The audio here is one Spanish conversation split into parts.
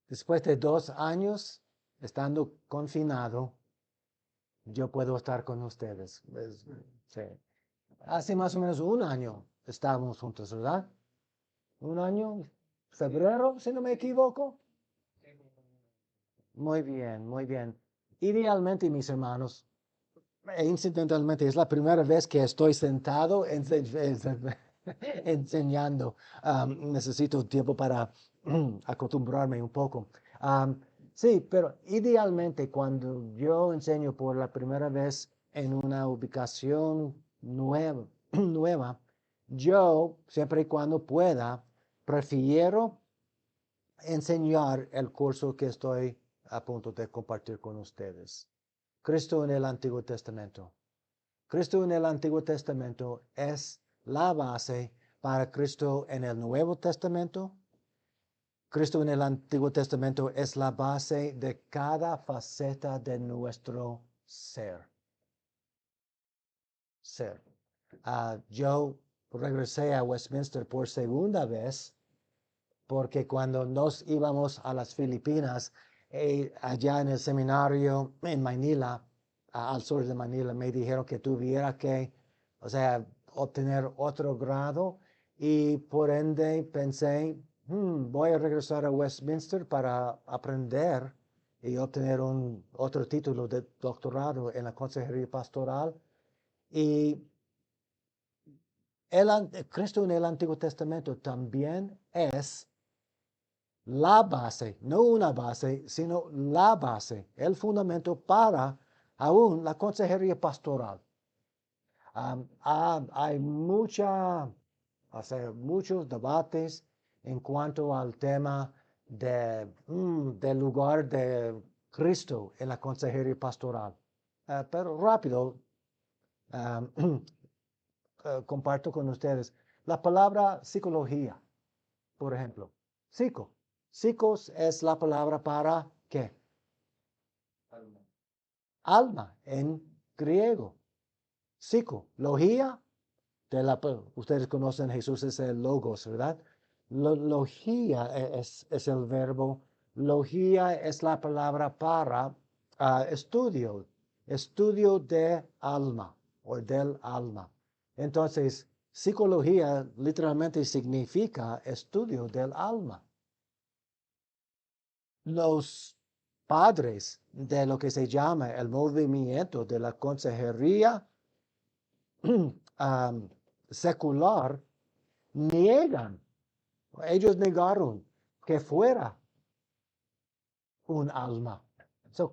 después de 2 años estando confinado, yo puedo estar con ustedes. Sí. Hace más o menos un año estábamos juntos, ¿verdad? Un año, febrero, si no me equivoco. Muy bien, muy bien. Idealmente, mis hermanos, incidentalmente, es la primera vez que estoy sentado enseñando. Necesito tiempo para acostumbrarme un poco. Sí, pero idealmente cuando yo enseño por la primera vez en una ubicación nueva, nueva, yo, siempre y cuando pueda, prefiero enseñar el curso que estoy a punto de compartir con ustedes. Cristo en el Antiguo Testamento. Cristo en el Antiguo Testamento es la base para Cristo en el Nuevo Testamento. Cristo en el Antiguo Testamento es la base de cada faceta de nuestro ser. Ser. Yo regresé a Westminster por segunda vez porque cuando nos íbamos a las Filipinas, allá en el seminario en Manila, al sur de Manila, me dijeron que tuviera que, o sea, obtener otro grado y por ende pensé, voy a regresar a Westminster para aprender y obtener otro título de doctorado en la consejería pastoral. Y Cristo en el Antiguo Testamento también es la base, no una base, sino la base, el fundamento para aún la consejería pastoral. Hay muchos debates en cuanto al tema del lugar de Cristo en la consejería pastoral. Pero rápido, comparto con ustedes la palabra psicología, por ejemplo. Psico. Psicos es la palabra para ¿qué? Alma en griego. Psicología, ustedes conocen Jesús es el logos, ¿verdad? Logía es el verbo. Logía es la palabra para estudio. Estudio de alma o del alma. Entonces, psicología literalmente significa estudio del alma. Los padres de lo que se llama el movimiento de la consejería secular niegan, ellos negaron que fuera un alma.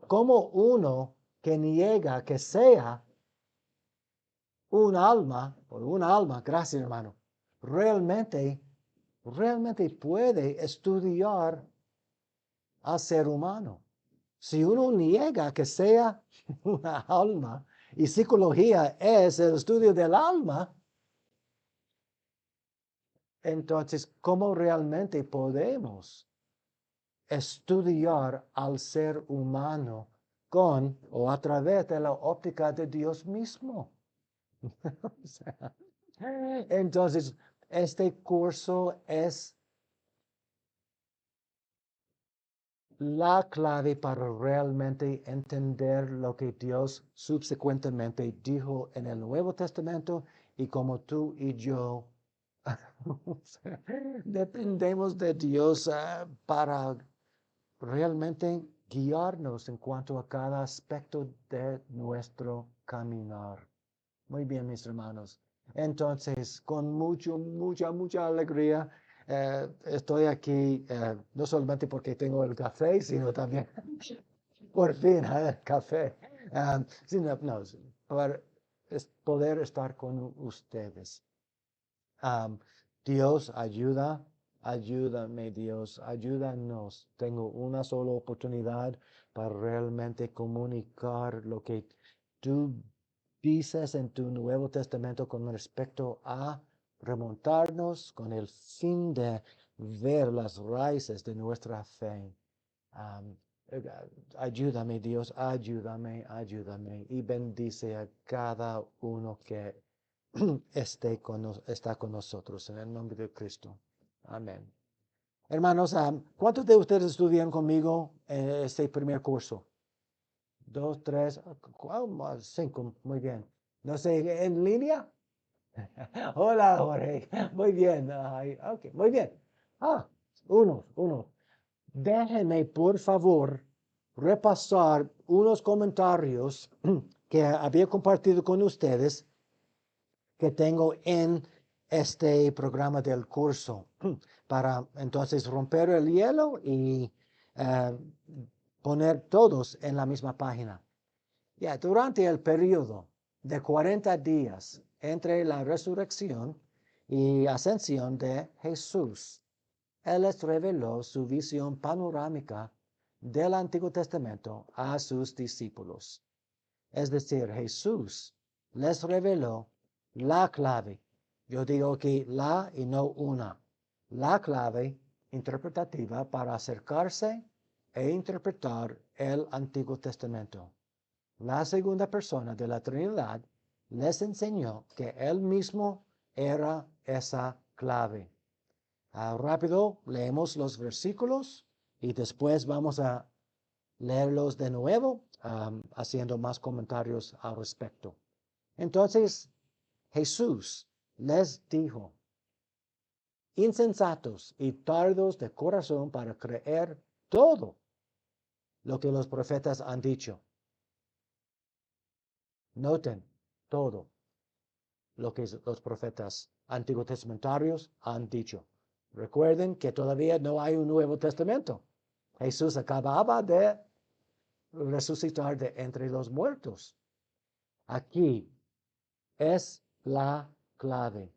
Como uno que niega que sea un alma, por un alma, gracias hermano, realmente puede estudiar al ser humano. Si uno niega que sea una alma y psicología es el estudio del alma, entonces, ¿cómo realmente podemos estudiar al ser humano con o a través de la óptica de Dios mismo? Entonces, este curso es la clave para realmente entender lo que Dios subsecuentemente dijo en el Nuevo Testamento y como tú y yo dependemos de Dios para realmente guiarnos en cuanto a cada aspecto de nuestro caminar. Muy bien, mis hermanos. Entonces, con mucha alegría, estoy aquí, no solamente porque tengo el café, sino también, por fin, el café, sino, no, para poder estar con ustedes. Dios ayúdame Dios, ayúdanos. Tengo una sola oportunidad para realmente comunicar lo que tú dices en tu Nuevo Testamento con respecto a remontarnos con el fin de ver las raíces de nuestra fe. Um, Ayúdame Dios, ayúdame y bendice a cada uno que está con nosotros en el nombre de Cristo. Amén. Hermanos, ¿cuántos de ustedes estuvieron conmigo en este primer curso? Dos, tres, cinco, muy bien. No sé, ¿en línea? Hola, Jorge. Muy bien. Ay, ok, muy bien. Ah, uno. Déjenme, por favor, repasar unos comentarios que había compartido con ustedes que tengo en este programa del curso para entonces romper el hielo y eh, poner todos en la misma página. Ya, durante el periodo de 40 días entre la resurrección y ascensión de Jesús, Él les reveló su visión panorámica del Antiguo Testamento a sus discípulos. Es decir, Jesús les reveló la clave. Yo digo que la y no una. La clave interpretativa para acercarse e interpretar el Antiguo Testamento. La segunda persona de la Trinidad les enseñó que Él mismo era esa clave. Rápido, leemos los versículos y después vamos a leerlos de nuevo, haciendo más comentarios al respecto. Entonces, Jesús les dijo, insensatos y tardos de corazón para creer todo lo que los profetas han dicho. Noten todo lo que los profetas antiguos testamentarios han dicho. Recuerden que todavía no hay un Nuevo Testamento. Jesús acababa de resucitar de entre los muertos. Aquí es la clave,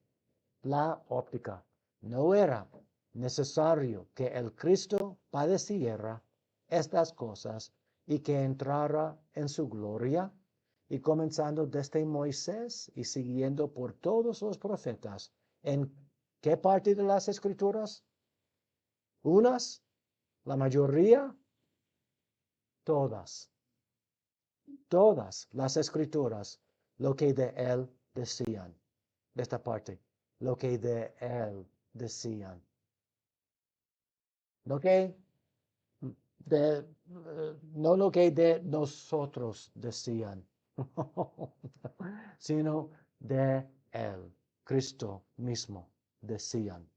la óptica. No era necesario que el Cristo padeciera estas cosas y que entrara en su gloria, y comenzando desde Moisés y siguiendo por todos los profetas. ¿En qué parte de las Escrituras? ¿Unas? ¿La mayoría? Todas. Todas las Escrituras, lo que de él decían. De esta parte, lo que de él decían. Lo que no lo que de nosotros decían, sino de él, Cristo mismo, decían.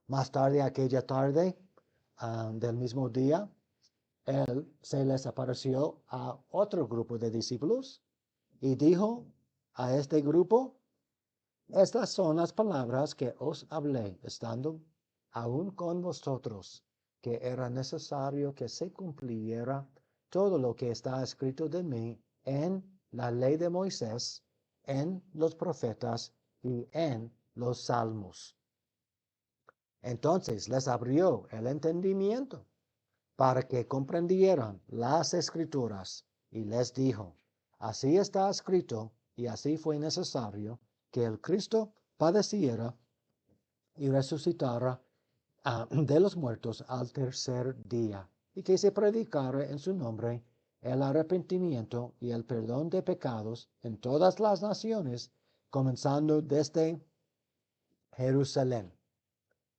Más tarde, aquella tarde del mismo día, él se les apareció a otro grupo de discípulos y dijo a este grupo, estas son las palabras que os hablé, estando aún con vosotros, que era necesario que se cumpliera todo lo que está escrito de mí en la ley de Moisés, en los profetas y en los salmos. Entonces les abrió el entendimiento para que comprendieran las escrituras y les dijo, así está escrito y así fue necesario que el Cristo padeciera y resucitara de los muertos al tercer día, y que se predicara en su nombre el arrepentimiento y el perdón de pecados en todas las naciones, comenzando desde Jerusalén.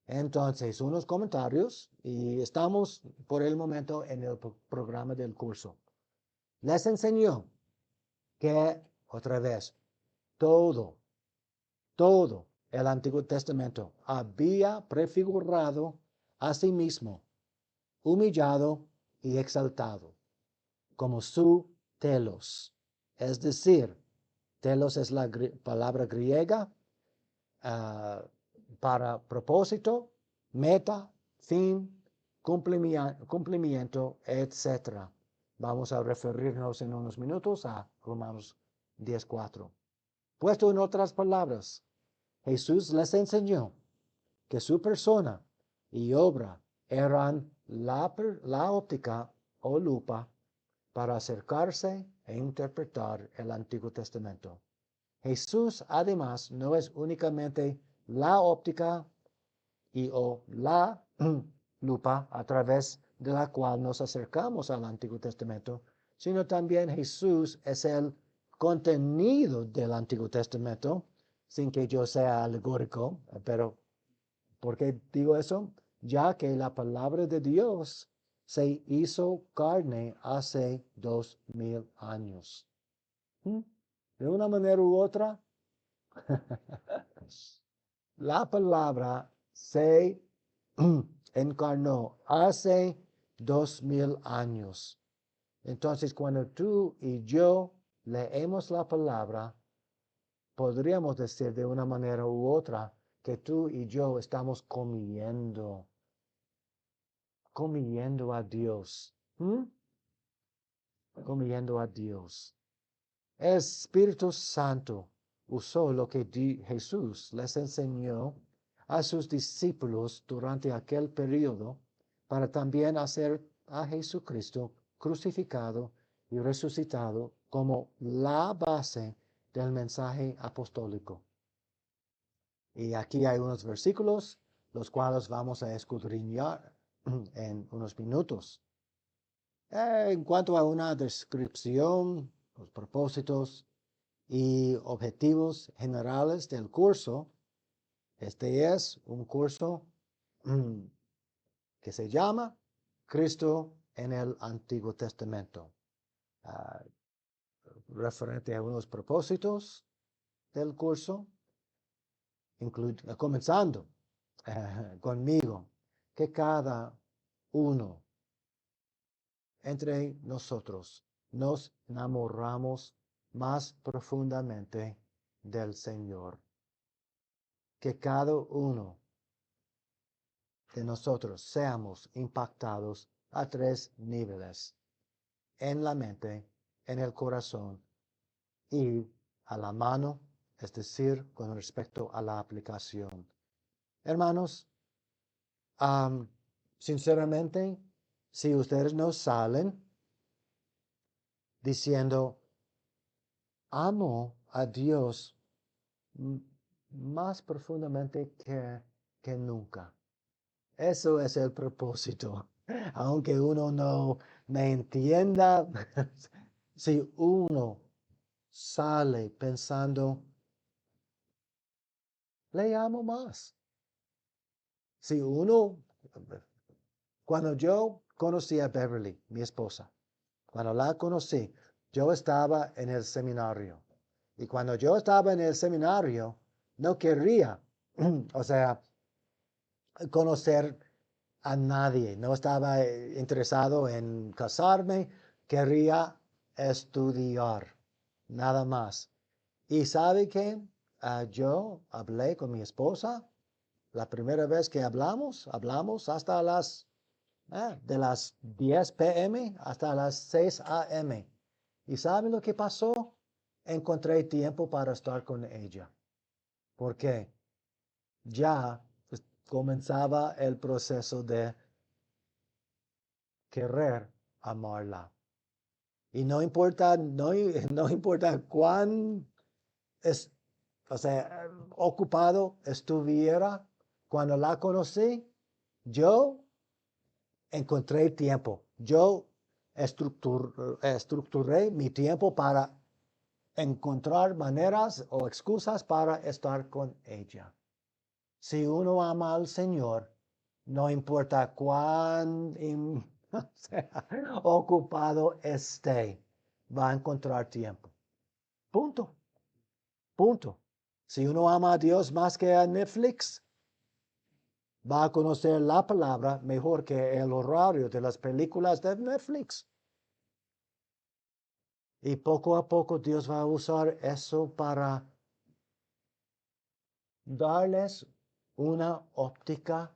Entonces, unos comentarios y estamos por el momento en el programa del curso. Les enseñó que, otra vez, todo el Antiguo Testamento había prefigurado a sí mismo, humillado y exaltado, como su telos. Es decir, telos es la palabra griega para propósito, meta, fin, cumplimiento, etc. Vamos a referirnos en unos minutos a Romanos 10:4. Puesto en otras palabras, Jesús les enseñó que su persona y obra eran la óptica o lupa para acercarse e interpretar el Antiguo Testamento. Jesús además no es únicamente la óptica y o la lupa a través de la cual nos acercamos al Antiguo Testamento, sino también Jesús es el contenido del Antiguo Testamento, sin que yo sea alegórico, pero ¿por qué digo eso? ya que la palabra de Dios se hizo carne hace 2000 años. De una manera u otra, la palabra se encarnó hace 2000 años. Entonces, cuando tú y yo leemos la palabra, podríamos decir de una manera u otra que tú y yo estamos comiendo a Dios. Comiendo a Dios. El Espíritu Santo usó lo que Jesús les enseñó a sus discípulos durante aquel periodo para también hacer a Jesucristo crucificado y resucitado como la base del mensaje apostólico. Y aquí hay unos versículos, los cuales vamos a escudriñar en unos minutos. En cuanto a una descripción, los propósitos y objetivos generales del curso, este es un curso que se llama Cristo en el Antiguo Testamento. Referente a unos propósitos del curso, comenzando conmigo, que cada uno entre nosotros nos enamoramos más profundamente del Señor. Que cada uno de nosotros seamos impactados a 3 niveles: en la mente, en el corazón y a la mano, es decir, con respecto a la aplicación. Hermanos, sinceramente, si ustedes no salen diciendo, amo a Dios más profundamente que nunca. Eso es el propósito. Aunque uno no me entienda, si uno sale pensando, le amo más. Si uno, cuando yo conocí a Beverly, mi esposa, cuando la conocí, yo estaba en el seminario. Y cuando yo estaba en el seminario, no quería, o sea, conocer a nadie. No estaba interesado en casarme, quería estudiar, nada más. ¿Y sabe qué? Yo hablé con mi esposa. La primera vez que hablamos hasta de las 10 p.m. hasta las 6 a.m. ¿Y sabe lo que pasó? Encontré tiempo para estar con ella. ¿Por qué? Ya comenzaba el proceso de querer amarla. Y no importa, no importa cuán ocupado estuviera cuando la conocí, yo encontré tiempo. Yo estructuré mi tiempo para encontrar maneras o excusas para estar con ella. Si uno ama al Señor, no importa cuán ocupado esté, va a encontrar tiempo. Punto. Punto. Si uno ama a Dios más que a Netflix, va a conocer la palabra mejor que el horario de las películas de Netflix. Y poco a poco Dios va a usar eso para darles una óptica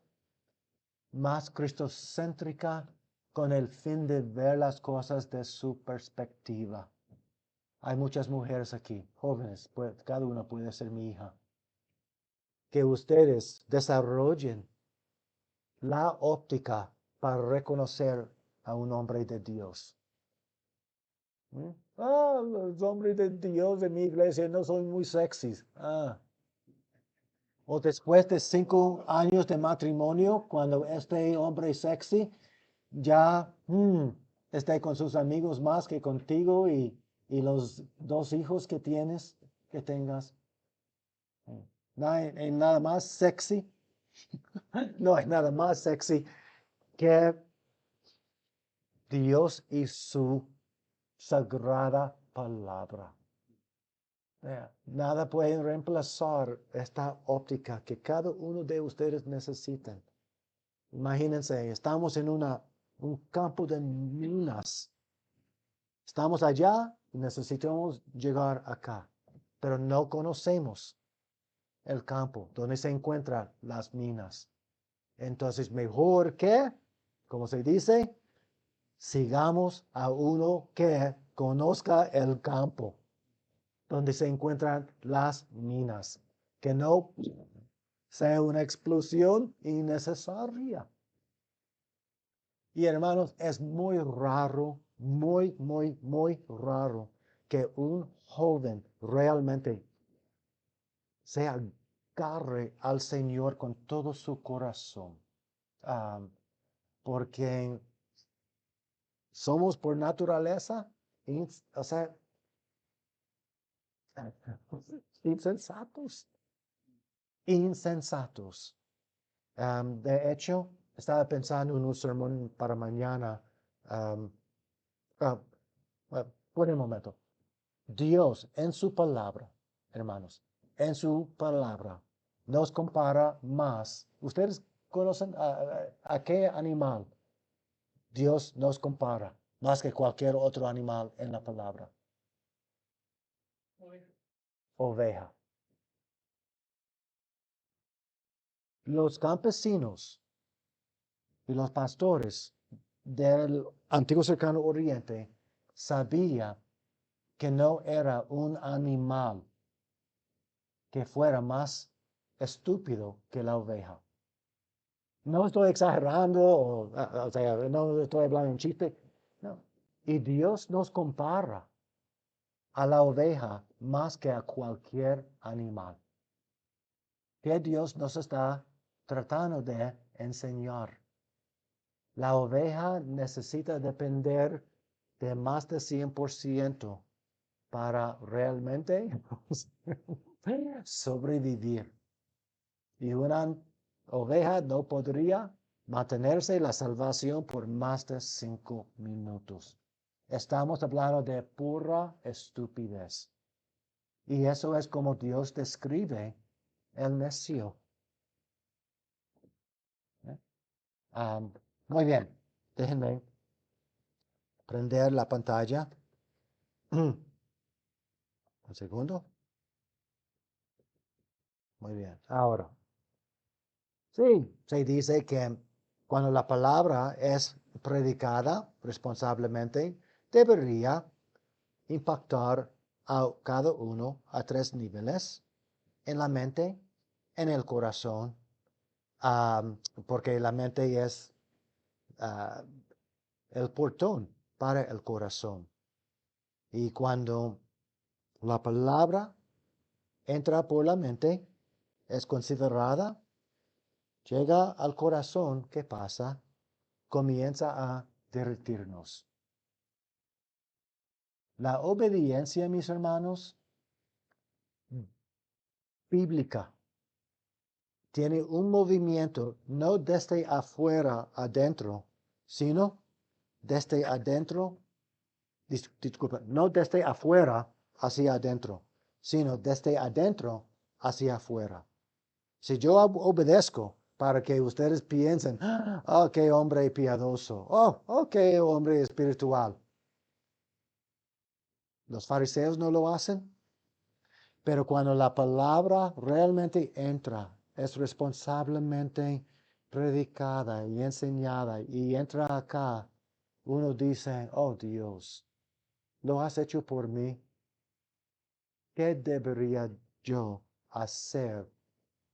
más cristocéntrica con el fin de ver las cosas de su perspectiva. Hay muchas mujeres aquí, jóvenes, cada una puede ser mi hija. Que ustedes desarrollen la óptica para reconocer a un hombre de Dios. Los hombres de Dios de mi iglesia no son muy sexys. O después de 5 años de matrimonio, cuando este hombre sexy ya esté con sus amigos más que contigo y los 2 hijos que tengas. Nada más sexy. No hay nada más sexy que Dios y su sagrada palabra. Nada puede reemplazar esta óptica que cada uno de ustedes necesitan. Imagínense, estamos en un campo de minas. Estamos allá y necesitamos llegar acá, pero no conocemos el campo donde se encuentran las minas. Entonces, mejor que, como se dice, sigamos a uno que conozca el campo donde se encuentran las minas, que no sea una explosión innecesaria. Y hermanos, es muy raro, muy raro que un joven realmente se agarre al Señor con todo su corazón. Porque somos por naturaleza, o sea, insensatos. Insensatos. De hecho, estaba pensando en un sermón para mañana. Um, ah, por un momento. Dios en su palabra, hermanos, en su palabra, nos compara más. ¿Ustedes conocen a qué animal Dios nos compara más que cualquier otro animal en la palabra? Oveja. Los campesinos y los pastores del antiguo cercano oriente sabían que no era un animal que fuera más estúpido que la oveja. No estoy exagerando, o sea, no estoy hablando en chiste. No. Y Dios nos compara a la oveja más que a cualquier animal. ¿Qué Dios nos está tratando de enseñar? La oveja necesita depender de más de 100% para realmente sobrevivir. Y una oveja no podría mantenerse la salvación por más de 5 minutos. Estamos hablando de pura estupidez. Y eso es como Dios describe el necio. ¿Eh? Muy bien, déjenme prender la pantalla. Un segundo. Muy bien. Ahora, sí, se dice que cuando la palabra es predicada responsablemente, debería impactar a cada uno a 3 niveles: en la mente, en el corazón, porque la mente es ah, el portón para el corazón. Y cuando la palabra entra por la mente, es considerada, llega al corazón, ¿qué pasa? Comienza a derretirnos. La obediencia, mis hermanos, bíblica, tiene un movimiento no desde afuera adentro, sino desde adentro, disculpa, no desde afuera hacia adentro, sino desde adentro hacia afuera. Si yo obedezco para que ustedes piensen, oh, qué hombre piadoso, oh, qué hombre espiritual. Los fariseos no lo hacen, pero cuando la palabra realmente entra, es responsablemente predicada y enseñada y entra acá, uno dice, oh Dios, lo has hecho por mí. ¿Qué debería yo hacer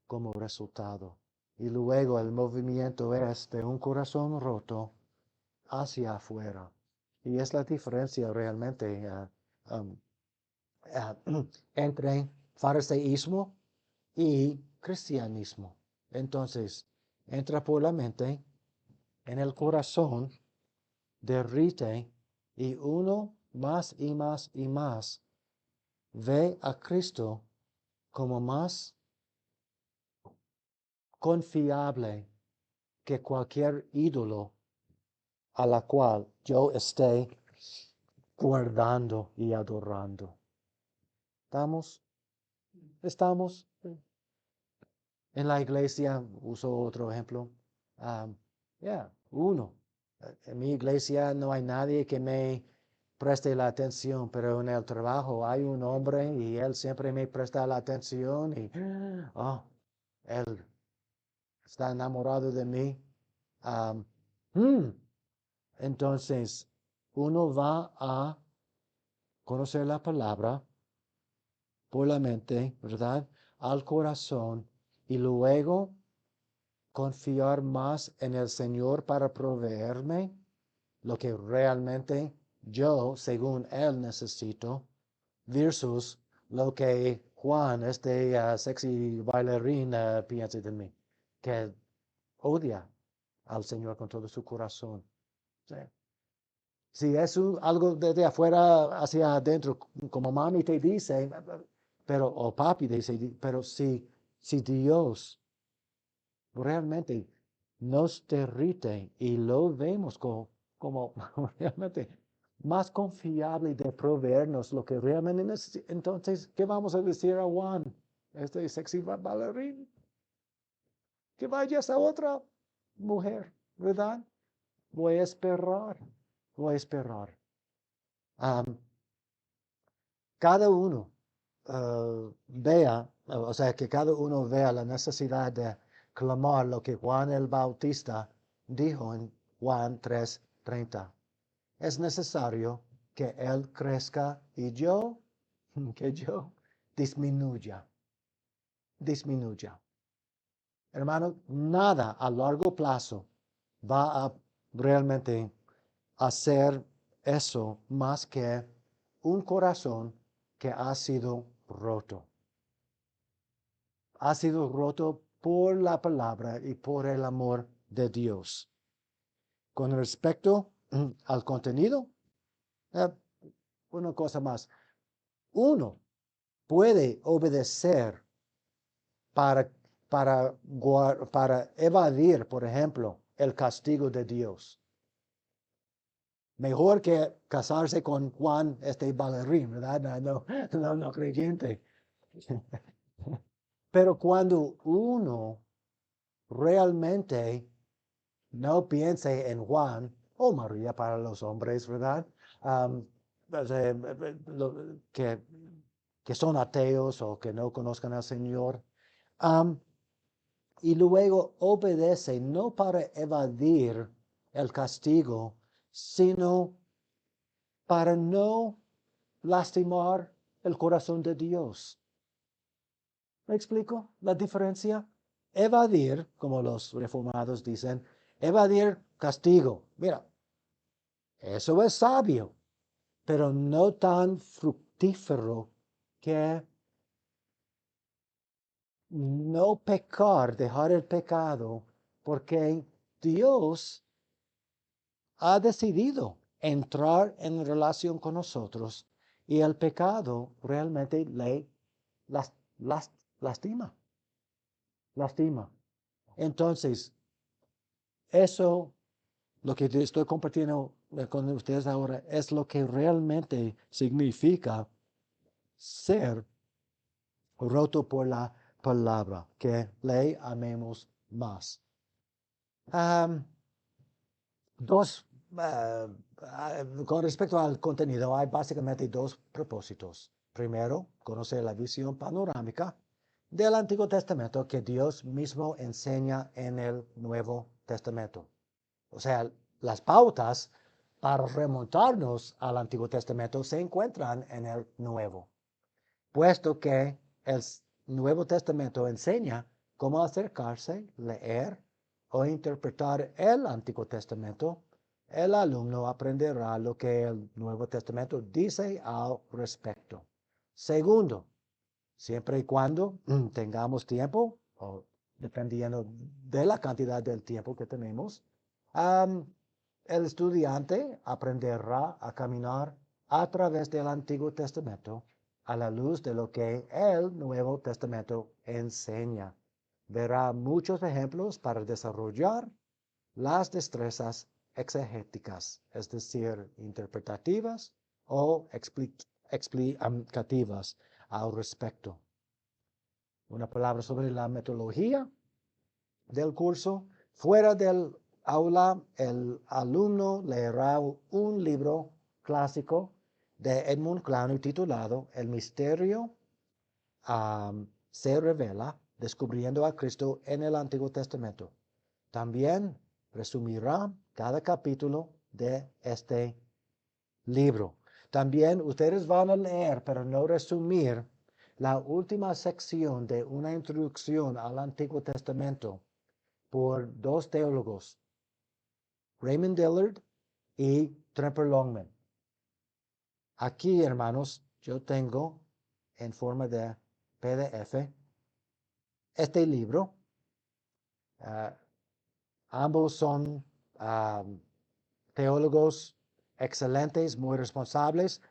como resultado? Y luego el movimiento es de un corazón roto hacia afuera. Y es la diferencia realmente um, entre fariseísmo y cristianismo. Entonces, entra por la mente, en el corazón, derrite, y uno más y más y más ve a Cristo como más confiable que cualquier ídolo a la cual yo esté guardando y adorando. ¿Estamos? ¿Estamos? En la iglesia, uso otro ejemplo. Um, uno. En mi iglesia no hay nadie que me preste la atención, pero en el trabajo hay un hombre y él siempre me presta la atención y él está enamorado de mí. Um, hmm, Entonces, uno va a conocer la palabra por la mente, ¿verdad? Al corazón y luego confiar más en el Señor para proveerme lo que realmente yo, según Él, necesito, versus lo que Juan, este sexy bailarín, piensa de mí, que odia al Señor con todo su corazón. ¿Sí? Si es algo desde afuera hacia adentro, como mami te dice, pero, o papi dice, pero si Dios realmente nos derrite y lo vemos como realmente más confiable de proveernos lo que realmente necesitamos, entonces, ¿qué vamos a decir a Juan, este sexy bailarín? Que vayas a otra mujer, ¿verdad? Voy a esperar, voy a esperar. Um, Cada uno vea, o sea, que cada uno vea la necesidad de clamar lo que Juan el Bautista dijo en Juan 3:30. Es necesario que Él crezca y que yo disminuya, disminuya. Hermano, nada a largo plazo va a realmente hacer eso más que un corazón que ha sido roto. Ha sido roto por la palabra y por el amor de Dios. Con respecto al contenido, eh, una cosa más. Uno puede obedecer para, para evadir, por ejemplo, el castigo de Dios. Mejor que casarse con Juan, este bailarín, ¿verdad? No creyente. Pero cuando uno realmente no piense en Juan o María para los hombres, ¿verdad? O sea, que son ateos o que no conozcan al Señor. Y luego obedece no para evadir el castigo, sino para no lastimar el corazón de Dios. ¿Me explico la diferencia? Evadir, como los reformados dicen, evadir castigo. Mira, eso es sabio, pero no tan fructífero que no pecar, dejar el pecado, porque Dios ha decidido entrar en relación con nosotros y el pecado realmente le las, lastima, lastima. Entonces, eso, lo que estoy compartiendo con ustedes ahora, es lo que realmente significa ser roto por la palabra, que le amemos más. Dos, con respecto al contenido, hay básicamente dos propósitos. Primero, conocer la visión panorámica del Antiguo Testamento que Dios mismo enseña en el Nuevo Testamento. O sea, las pautas para remontarnos al Antiguo Testamento se encuentran en el Nuevo, puesto que el Nuevo Testamento enseña cómo acercarse, leer o interpretar el Antiguo Testamento. El alumno aprenderá lo que el Nuevo Testamento dice al respecto. Segundo, siempre y cuando tengamos tiempo, o dependiendo de la cantidad del tiempo que tenemos, el estudiante aprenderá a caminar a través del Antiguo Testamento a la luz de lo que el Nuevo Testamento enseña. Verá muchos ejemplos para desarrollar las destrezas exegéticas, es decir, interpretativas o explicativas al respecto. Una palabra sobre la metodología del curso. Fuera del aula, el alumno leerá un libro clásico de Edmund Clowney titulado El misterio se revela, descubriendo a Cristo en el Antiguo Testamento. También resumirá cada capítulo de este libro. También ustedes van a leer, pero no resumir, la última sección de una introducción al Antiguo Testamento por dos teólogos, Raymond Dillard y Tremper Longman. Aquí, hermanos, yo tengo en forma de PDF este libro. Ambos son teólogos excelentes, muy responsables.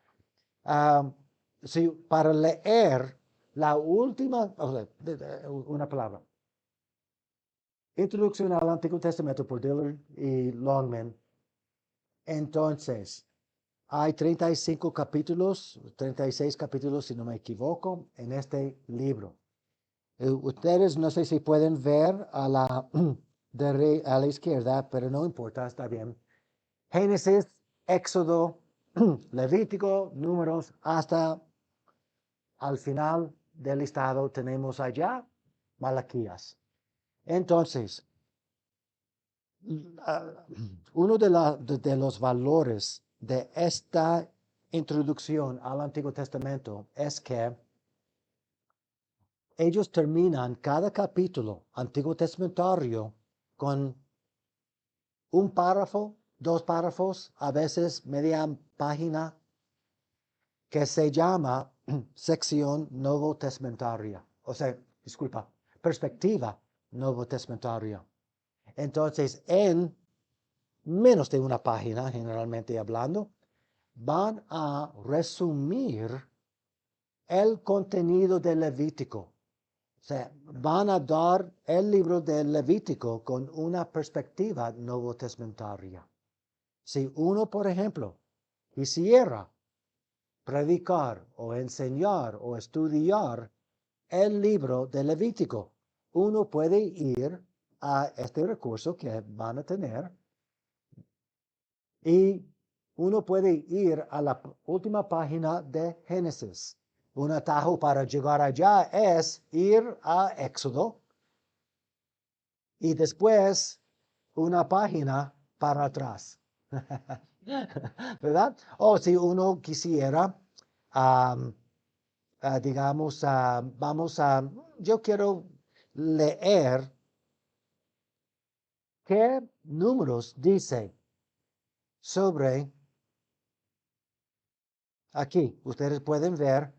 Sí, para leer la última, una palabra. Introducción al Antiguo Testamento por Dillard y Longman. Entonces, hay 35 capítulos, 36 capítulos si no me equivoco, en este libro. Ustedes no sé si pueden ver a la, a la izquierda, pero no importa, está bien. Génesis, Éxodo, Levítico, Números, hasta al final del listado tenemos allá Malaquías. Entonces, uno de los valores de esta introducción al Antiguo Testamento es que ellos terminan cada capítulo antiguo testamentario con un párrafo, dos párrafos, a veces media página, que se llama sección nuevo testamentaria. O sea, disculpa, perspectiva nuevo testamentaria. Entonces, en menos de una página, generalmente hablando, van a resumir el contenido del Levítico. O sea, van a dar el libro del Levítico con una perspectiva nuevo testamentaria. Si uno, por ejemplo, quisiera predicar o enseñar o estudiar el libro del Levítico, uno puede ir a este recurso que van a tener y uno puede ir a la última página de Génesis. Un atajo para llegar allá es ir a Éxodo y después una página para atrás. ¿Verdad? O si uno quisiera, digamos, yo quiero leer qué números dice sobre, aquí, ustedes pueden ver,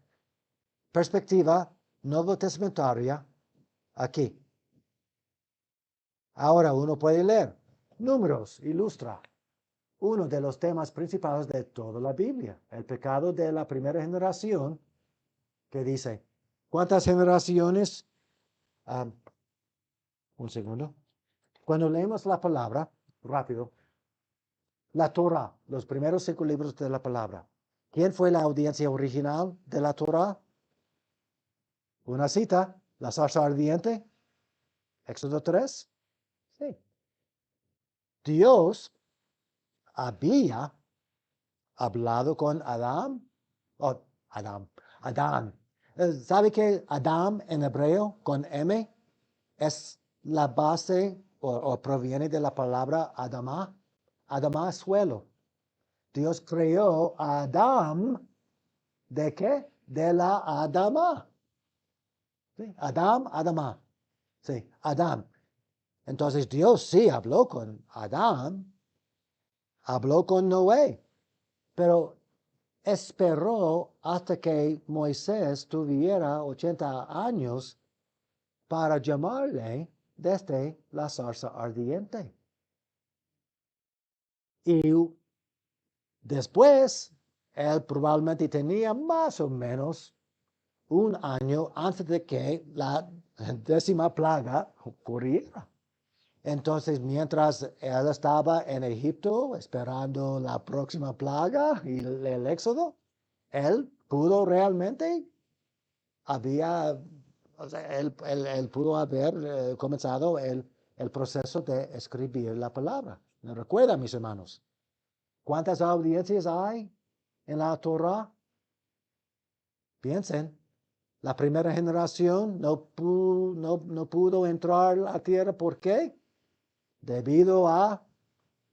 perspectiva nuevo testamentaria, aquí. Ahora uno puede leer, números, ilustra uno de los temas principales de toda la Biblia, el pecado de la primera generación, que dice, ¿cuántas generaciones? Un segundo. Cuando leemos la palabra, rápido, la Torah, los primeros 5 libros de la palabra. ¿Quién fue la audiencia original de la Torah? Una cita, la zarza ardiente, Éxodo 3. Sí. Dios había hablado con Adán. Oh, Adán. ¿Sabe que Adán en hebreo con M es la base o proviene de la palabra Adamá? Adamá es suelo. Dios creó a Adán, ¿de qué? De la Adama. ¿Sí? Adam, Adama. Sí, Adán. Entonces Dios sí habló con Adán, habló con Noé, pero esperó hasta que Moisés tuviera 80 años para llamarle desde la zarza ardiente. Y después, él probablemente tenía más o menos un año antes de que la décima plaga ocurriera. Entonces, mientras él estaba en Egipto esperando la próxima plaga y el éxodo, él pudo realmente, había, o sea, él pudo haber comenzado el proceso de escribir la palabra. ¿Me recuerda, mis hermanos? ¿Cuántas audiencias hay en la Torah? Piensen, la primera generación no pudo entrar a la tierra. ¿Por qué? Debido a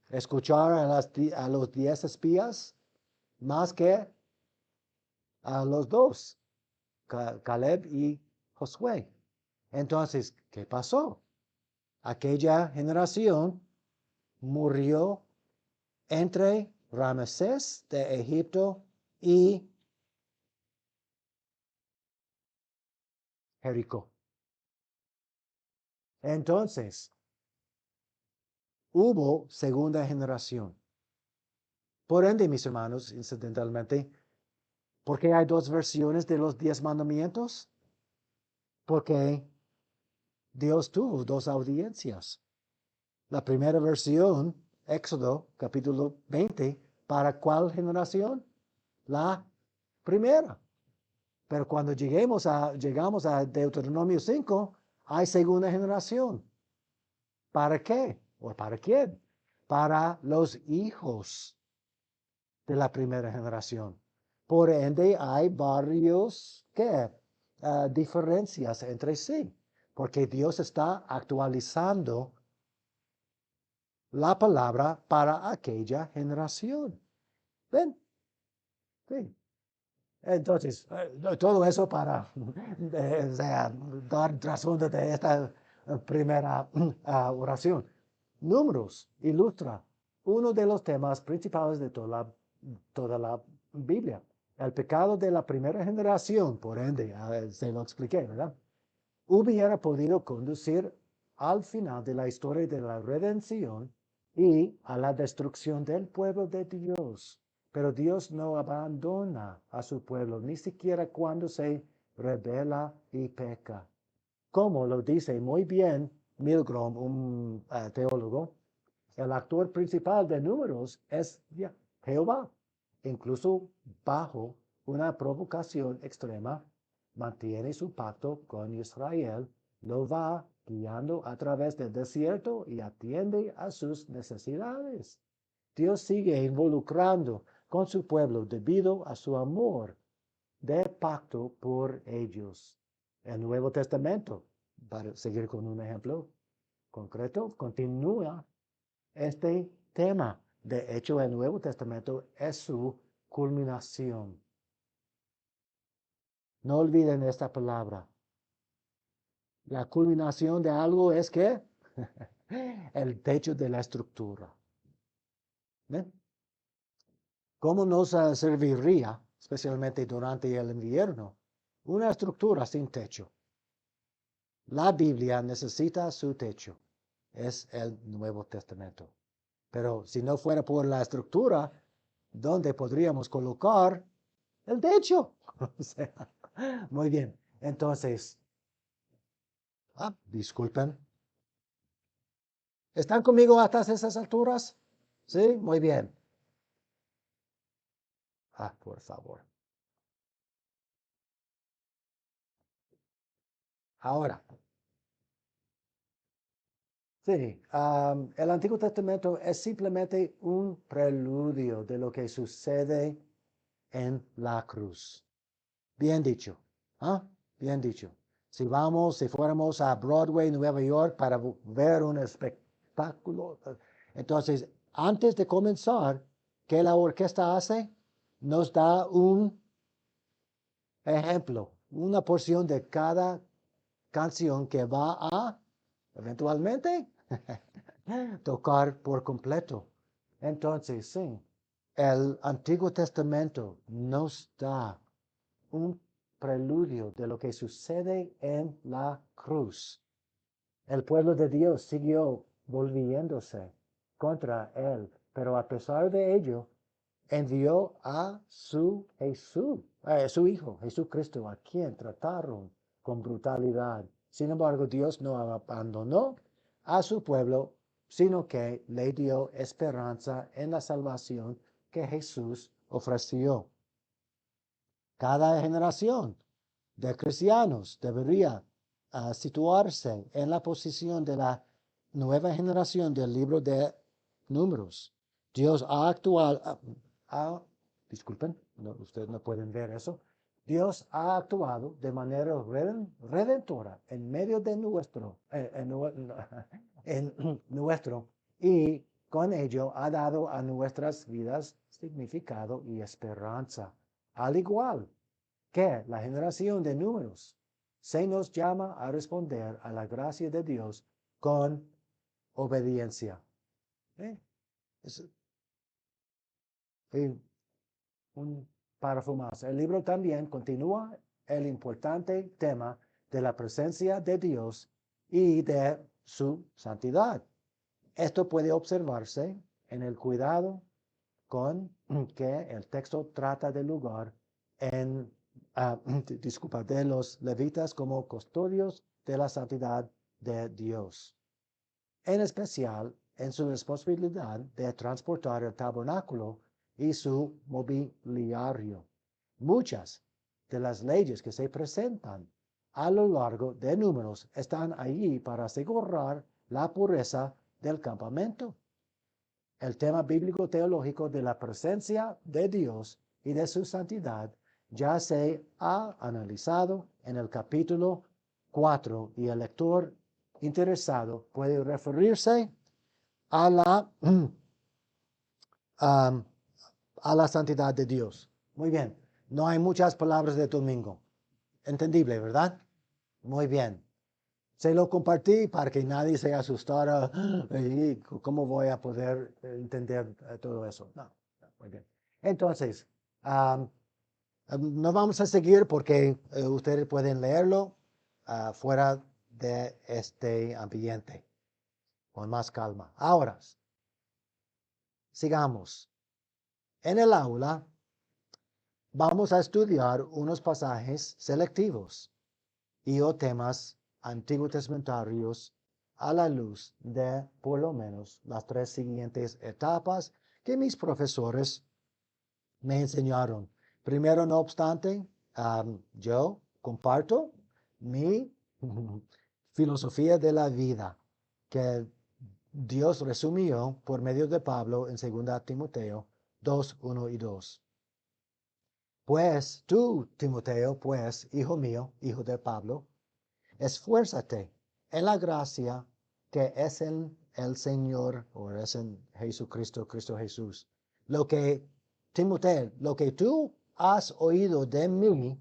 escuchar a los 10 espías más que a los dos, Caleb y Josué. Entonces, ¿qué pasó? Aquella generación murió entre Ramsés de Egipto y Jericó. Entonces, hubo segunda generación. Por ende, mis hermanos, incidentalmente, ¿por qué hay dos versiones de los 10 mandamientos? Porque Dios tuvo dos audiencias. La primera versión, Éxodo capítulo 20, ¿para cuál generación? La primera. Pero cuando llegamos a Deuteronomio 5, hay segunda generación. ¿Para qué? ¿O para quién? Para los hijos de la primera generación. Por ende, hay varios diferencias entre sí, porque Dios está actualizando la palabra para aquella generación. ¿Ven? Sí. Entonces, todo eso para dar trasfondo de esta primera oración. Números ilustra uno de los temas principales de toda la Biblia. El pecado de la primera generación, por ende, se lo expliqué, ¿verdad? Hubiera podido conducir al final de la historia de la redención y a la destrucción del pueblo de Dios. Pero Dios no abandona a su pueblo, ni siquiera cuando se rebela y peca. Como lo dice muy bien Milgrom, un teólogo, el actor principal de Números es Jehová. Incluso bajo una provocación extrema, mantiene su pacto con Israel, lo va guiando a través del desierto y atiende a sus necesidades. Dios sigue involucrando con su pueblo debido a su amor de pacto por ellos. El Nuevo Testamento, para seguir con un ejemplo concreto, continúa este tema. De hecho, el Nuevo Testamento es su culminación. No olviden esta palabra. La culminación de algo es que el techo de la estructura. ¿Ven? ¿Cómo nos serviría, especialmente durante el invierno, una estructura sin techo? La Biblia necesita su techo. Es el Nuevo Testamento. Pero si no fuera por la estructura, ¿dónde podríamos colocar el techo? O sea, muy bien. Entonces, disculpen. ¿Están conmigo hasta esas alturas? Sí, muy bien. Por favor. Ahora, sí, el Antiguo Testamento es simplemente un preludio de lo que sucede en la cruz. Bien dicho. ¿Ah? Bien dicho. Si fuéramos a Broadway, Nueva York, para ver un espectáculo, entonces, antes de comenzar, ¿qué la orquesta hace? Nos da un ejemplo, una porción de cada canción que va a, eventualmente, tocar por completo. Entonces, sí, el Antiguo Testamento nos da un preludio de lo que sucede en la cruz. El pueblo de Dios siguió volviéndose contra él, pero a pesar de ello, envió a su Hijo, Jesucristo, a quien trataron con brutalidad, Sin embargo, Dios no abandonó a su pueblo, sino que le dio esperanza en la salvación que Jesús ofreció. Cada generación de cristianos debería situarse en la posición de la nueva generación del libro de Números. Dios ha actuado, disculpen, ustedes no pueden ver eso. Dios ha actuado de manera redentora en medio de en nuestro, y con ello ha dado a nuestras vidas significado y esperanza. Al igual que la generación de Números, se nos llama a responder a la gracia de Dios con obediencia. Es un párrafo más. El libro también continúa el importante tema de la presencia de Dios y de su santidad. Esto puede observarse en el cuidado con que el texto trata del lugar de los levitas como custodios de la santidad de Dios. En especial en su responsabilidad de transportar el tabernáculo y su mobiliario. Muchas de las leyes que se presentan a lo largo de Números están allí para asegurar la pureza del campamento. El tema bíblico teológico de la presencia de Dios y de su santidad ya se ha analizado en el capítulo 4 y el lector interesado puede referirse a a la santidad de Dios. Muy bien, no hay muchas palabras de domingo. Entendible, ¿verdad? Muy bien. Se lo compartí para que nadie se asustara. ¿Y cómo voy a poder entender todo eso? No, muy bien. Entonces, no vamos a seguir porque ustedes pueden leerlo fuera de este ambiente con más calma. Ahora, sigamos. En el aula vamos a estudiar unos pasajes selectivos y o temas antiguo testamentarios a la luz de por lo menos las 3 siguientes etapas que mis profesores me enseñaron. Primero, no obstante, yo comparto mi filosofía de la vida que Dios resumió por medio de Pablo en 2 Timoteo 2, 1 y 2. Pues tú, Timoteo, pues, hijo mío, hijo de Pablo, esfuérzate en la gracia que es en el Señor, o es en Jesucristo, Cristo Jesús. Timoteo, lo que tú has oído de mí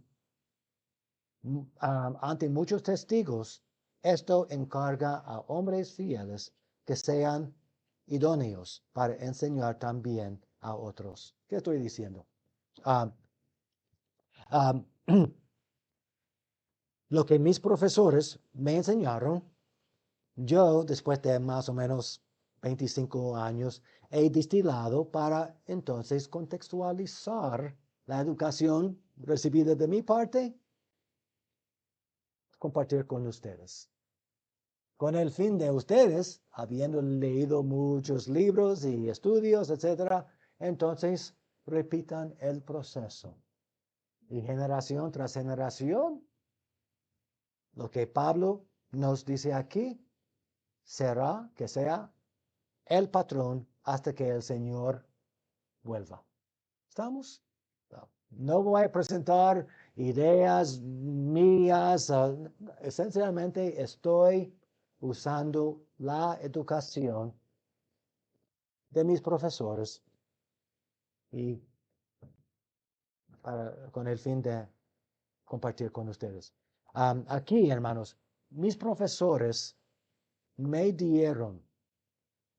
ante muchos testigos, esto encarga a hombres fieles que sean idóneos para enseñar también a otros. ¿Qué estoy diciendo? Lo que mis profesores me enseñaron, yo después de más o menos 25 años he destilado para entonces contextualizar la educación recibida de mi parte, compartir con ustedes. Con el fin de ustedes, habiendo leído muchos libros y estudios, etc., entonces repitan el proceso. Y generación tras generación, lo que Pablo nos dice aquí será que sea el patrón hasta que el Señor vuelva. ¿Estamos? No voy a presentar ideas mías. Esencialmente estoy usando la educación de mis profesores y con el fin de compartir con ustedes. Aquí, hermanos, mis profesores me dieron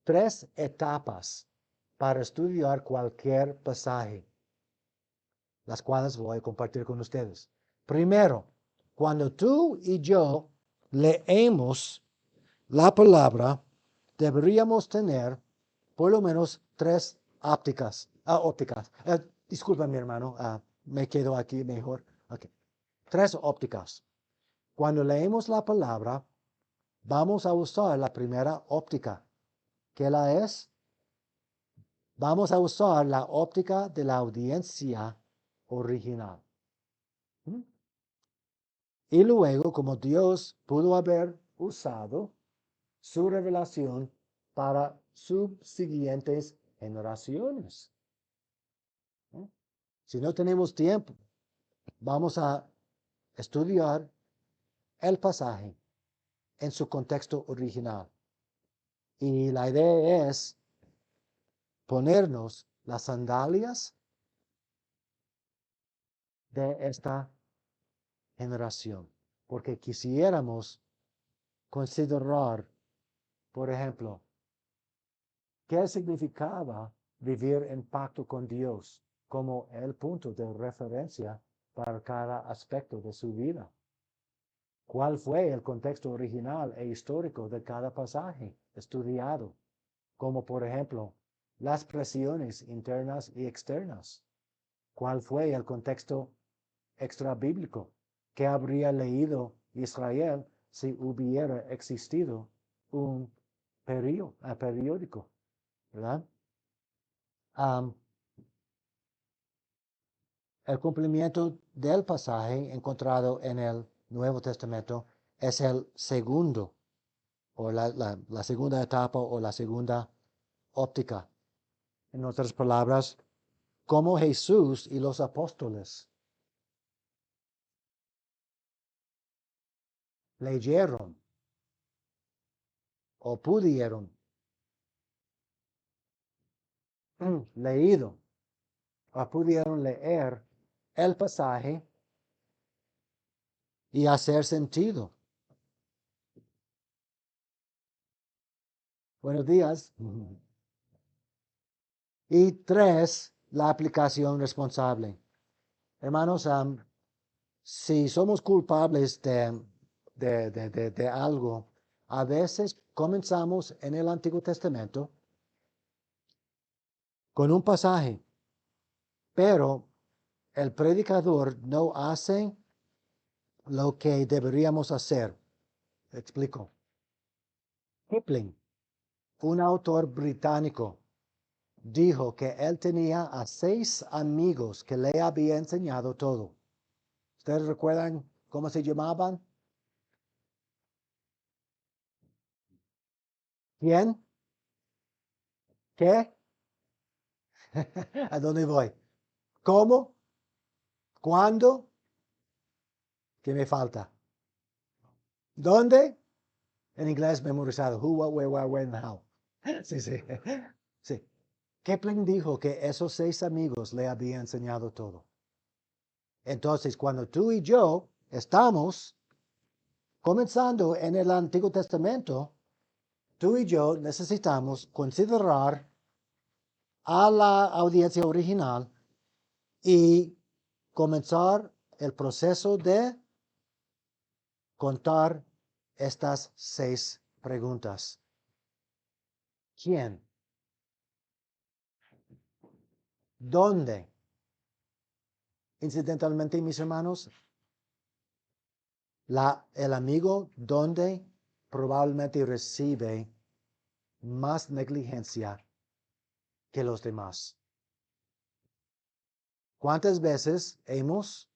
3 etapas para estudiar cualquier pasaje, las cuales voy a compartir con ustedes. Primero, cuando tú y yo leemos la palabra, deberíamos tener por lo menos 3 ópticas. Disculpa, mi hermano, me quedo aquí mejor. Okay. 3 ópticas. Cuando leemos la palabra, vamos a usar la primera óptica. ¿Qué la es? Vamos a usar la óptica de la audiencia original. ¿Mm? Y luego, como Dios pudo haber usado su revelación para subsiguientes generaciones. ¿Mm? Si no tenemos tiempo, vamos a estudiar el pasaje en su contexto original. Y la idea es ponernos las sandalias de esta generación, porque quisiéramos considerar, por ejemplo, qué significaba vivir en pacto con Dios como el punto de referencia para cada aspecto de su vida. ¿Cuál fue el contexto original e histórico de cada pasaje estudiado? Como por ejemplo, las presiones internas y externas. ¿Cuál fue el contexto extrabíblico? ¿Qué habría leído Israel si hubiera existido un periódico? ¿Verdad? El cumplimiento del pasaje encontrado en el Nuevo Testamento es el segundo, o la segunda etapa o la segunda óptica. En otras palabras, cómo Jesús y los apóstoles leyeron o pudieron leído o pudieron leer el pasaje y hacer sentido. Buenos días. Y tres, la aplicación responsable. Hermanos, si somos culpables de algo, a veces comenzamos en el Antiguo Testamento con un pasaje, pero el predicador no hace lo que deberíamos hacer. Explico. Kipling, un autor británico, dijo que él tenía a 6 amigos que le había enseñado todo. ¿Ustedes recuerdan cómo se llamaban? ¿Quién? ¿Qué? ¿A dónde voy? ¿Cómo? ¿Cuándo? ¿Qué me falta? ¿Dónde? En inglés memorizado. Who, what, where, when, how. Sí, sí. Sí. Kipling dijo que esos 6 amigos le habían enseñado todo. Entonces, cuando tú y yo estamos comenzando en el Antiguo Testamento, tú y yo necesitamos considerar a la audiencia original y comenzar el proceso de contar estas 6 preguntas. ¿Quién? ¿Dónde? Incidentalmente, mis hermanos, el amigo donde probablemente recibe más negligencia que los demás. ¿Cuántas veces hemos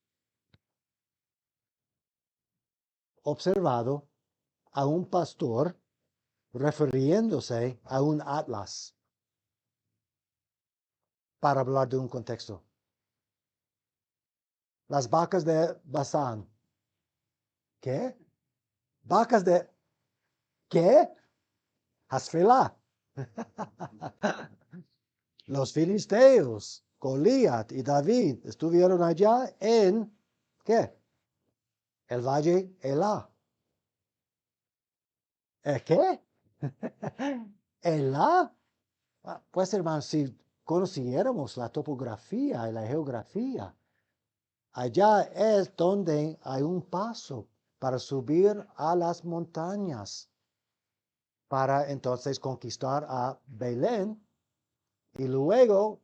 observado a un pastor refiriéndose a un atlas para hablar de un contexto? Las vacas de Basán. ¿Qué? Vacas de... ¿Qué? Hasfilá. Los filisteos, Goliat y David estuvieron allá en... ¿Qué? El valle Elá. ¿Qué? ¿Elá? Pues hermanos, si conociéramos la topografía y la geografía, allá es donde hay un paso para subir a las montañas, para entonces conquistar a Belén y luego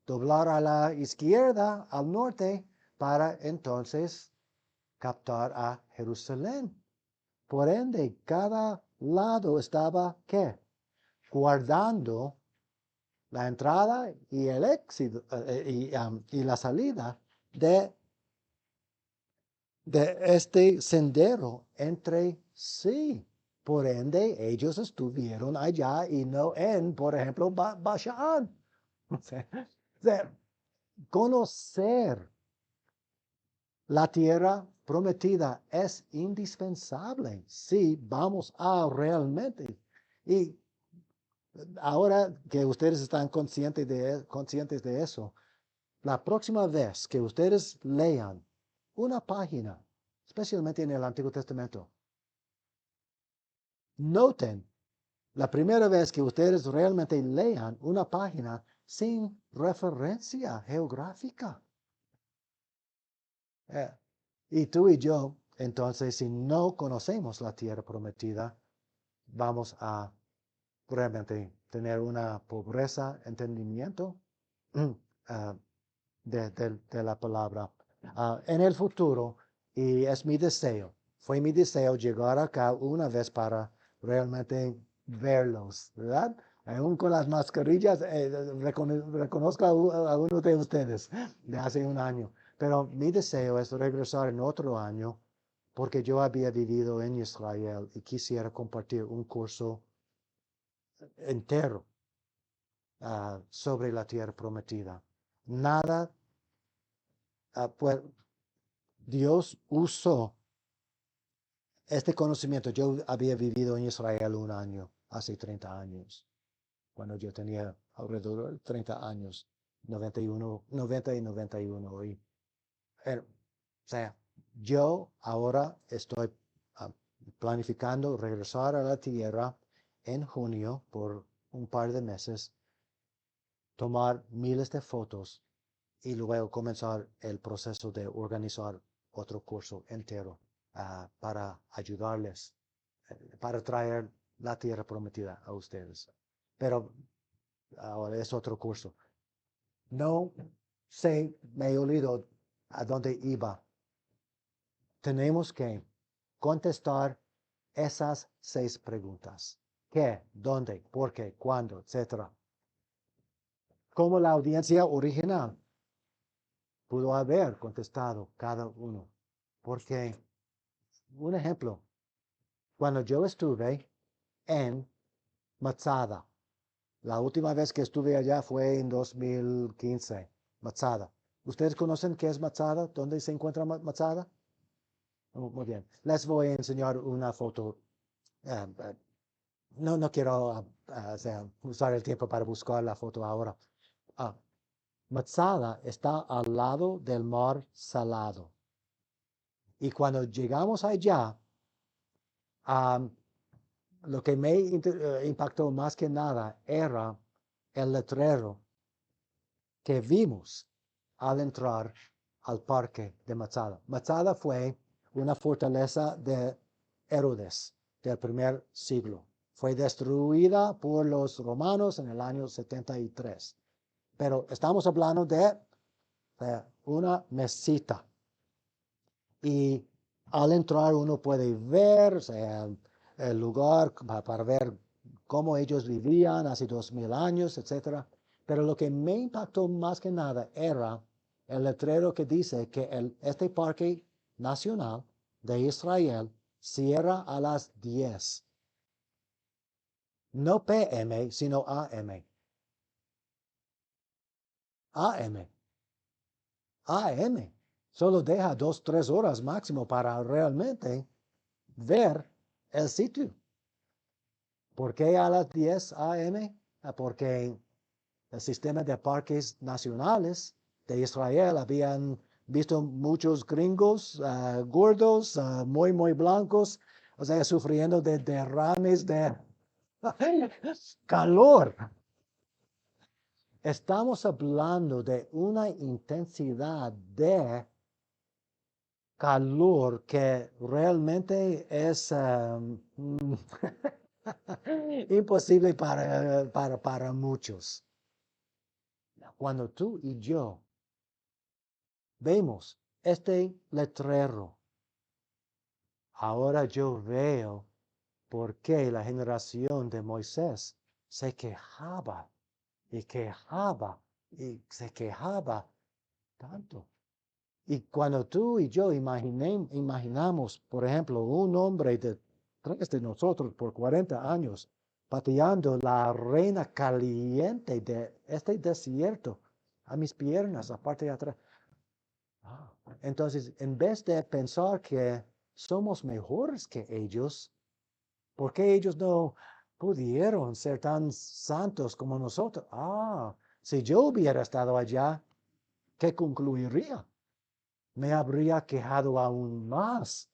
doblar a la izquierda, al norte, para entonces captar a Jerusalén. Por ende, cada lado estaba, ¿qué? Guardando la entrada y el éxito y la salida de este sendero entre sí. Por ende, ellos estuvieron allá y no en, por ejemplo, Bashan. O sea, conocer la tierra prometida es indispensable si vamos a realmente. Y ahora que ustedes están conscientes de eso, la próxima vez que ustedes lean una página, especialmente en el Antiguo Testamento, noten la primera vez que ustedes realmente lean una página sin referencia geográfica. Y tú y yo, entonces, si no conocemos la tierra prometida, vamos a realmente tener una pobreza, entendimiento ah, de la palabra. En el futuro, y es mi deseo, fue mi deseo llegar acá una vez para realmente verlos, ¿verdad? Aún con las mascarillas, reconozco a uno de ustedes de hace un año, pero mi deseo es regresar en otro año porque yo había vivido en Israel y quisiera compartir un curso entero sobre la tierra prometida. Nada, pues Dios usó este conocimiento. Yo había vivido en Israel un año, hace 30 años, cuando yo tenía alrededor de 30 años, 91, 90 y 91. O sea, yo ahora estoy planificando regresar a la tierra en junio por un par de meses, tomar miles de fotos y luego comenzar el proceso de organizar otro curso entero para ayudarles, para traer la tierra prometida a ustedes. Pero ahora es otro curso. No sé, me olvido a dónde iba. Tenemos que contestar esas 6 preguntas. ¿Qué? ¿Dónde? ¿Por qué? ¿Cuándo? Etcétera. Como la audiencia original pudo haber contestado cada uno. Porque, un ejemplo, cuando yo estuve en Matsada, la última vez que estuve allá fue en 2015, Matsada. ¿Ustedes conocen qué es Matsada? ¿Dónde se encuentra Matsada? Muy bien. Les voy a enseñar una foto. No quiero usar el tiempo para buscar la foto ahora. Matsada está al lado del mar Salado. Y cuando llegamos allá, lo que me impactó más que nada era el letrero que vimos al entrar al parque de Matsada. Matsada fue una fortaleza de Herodes del primer siglo. Fue destruida por los romanos en el año 73. Pero estamos hablando de una mesita. Y al entrar uno puede ver el lugar para ver cómo ellos vivían hace 2000 años, etc. Pero lo que me impactó más que nada era el letrero que dice que este parque nacional de Israel cierra a las 10. No PM, sino AM. AM. AM. Solo deja 2, 3 horas máximo para realmente ver el sitio. ¿Por qué a las 10 a.m.? Porque el sistema de parques nacionales de Israel habían visto muchos gringos gordos, muy blancos, o sea, sufriendo de derrames de calor. Estamos hablando de una intensidad de calor que realmente es imposible para muchos. Cuando tú y yo vemos este letrero ahora yo veo por qué la generación de Moisés se quejaba y quejaba y se quejaba tanto. Y cuando tú y yo imaginamos, por ejemplo, un hombre detrás de nosotros por 40 años, pateando la arena caliente de este desierto a mis piernas, la parte de atrás. Entonces, en vez de pensar que somos mejores que ellos, ¿por qué ellos no pudieron ser tan santos como nosotros? Si yo hubiera estado allá, ¿qué concluiría? Me habría quejado aún más.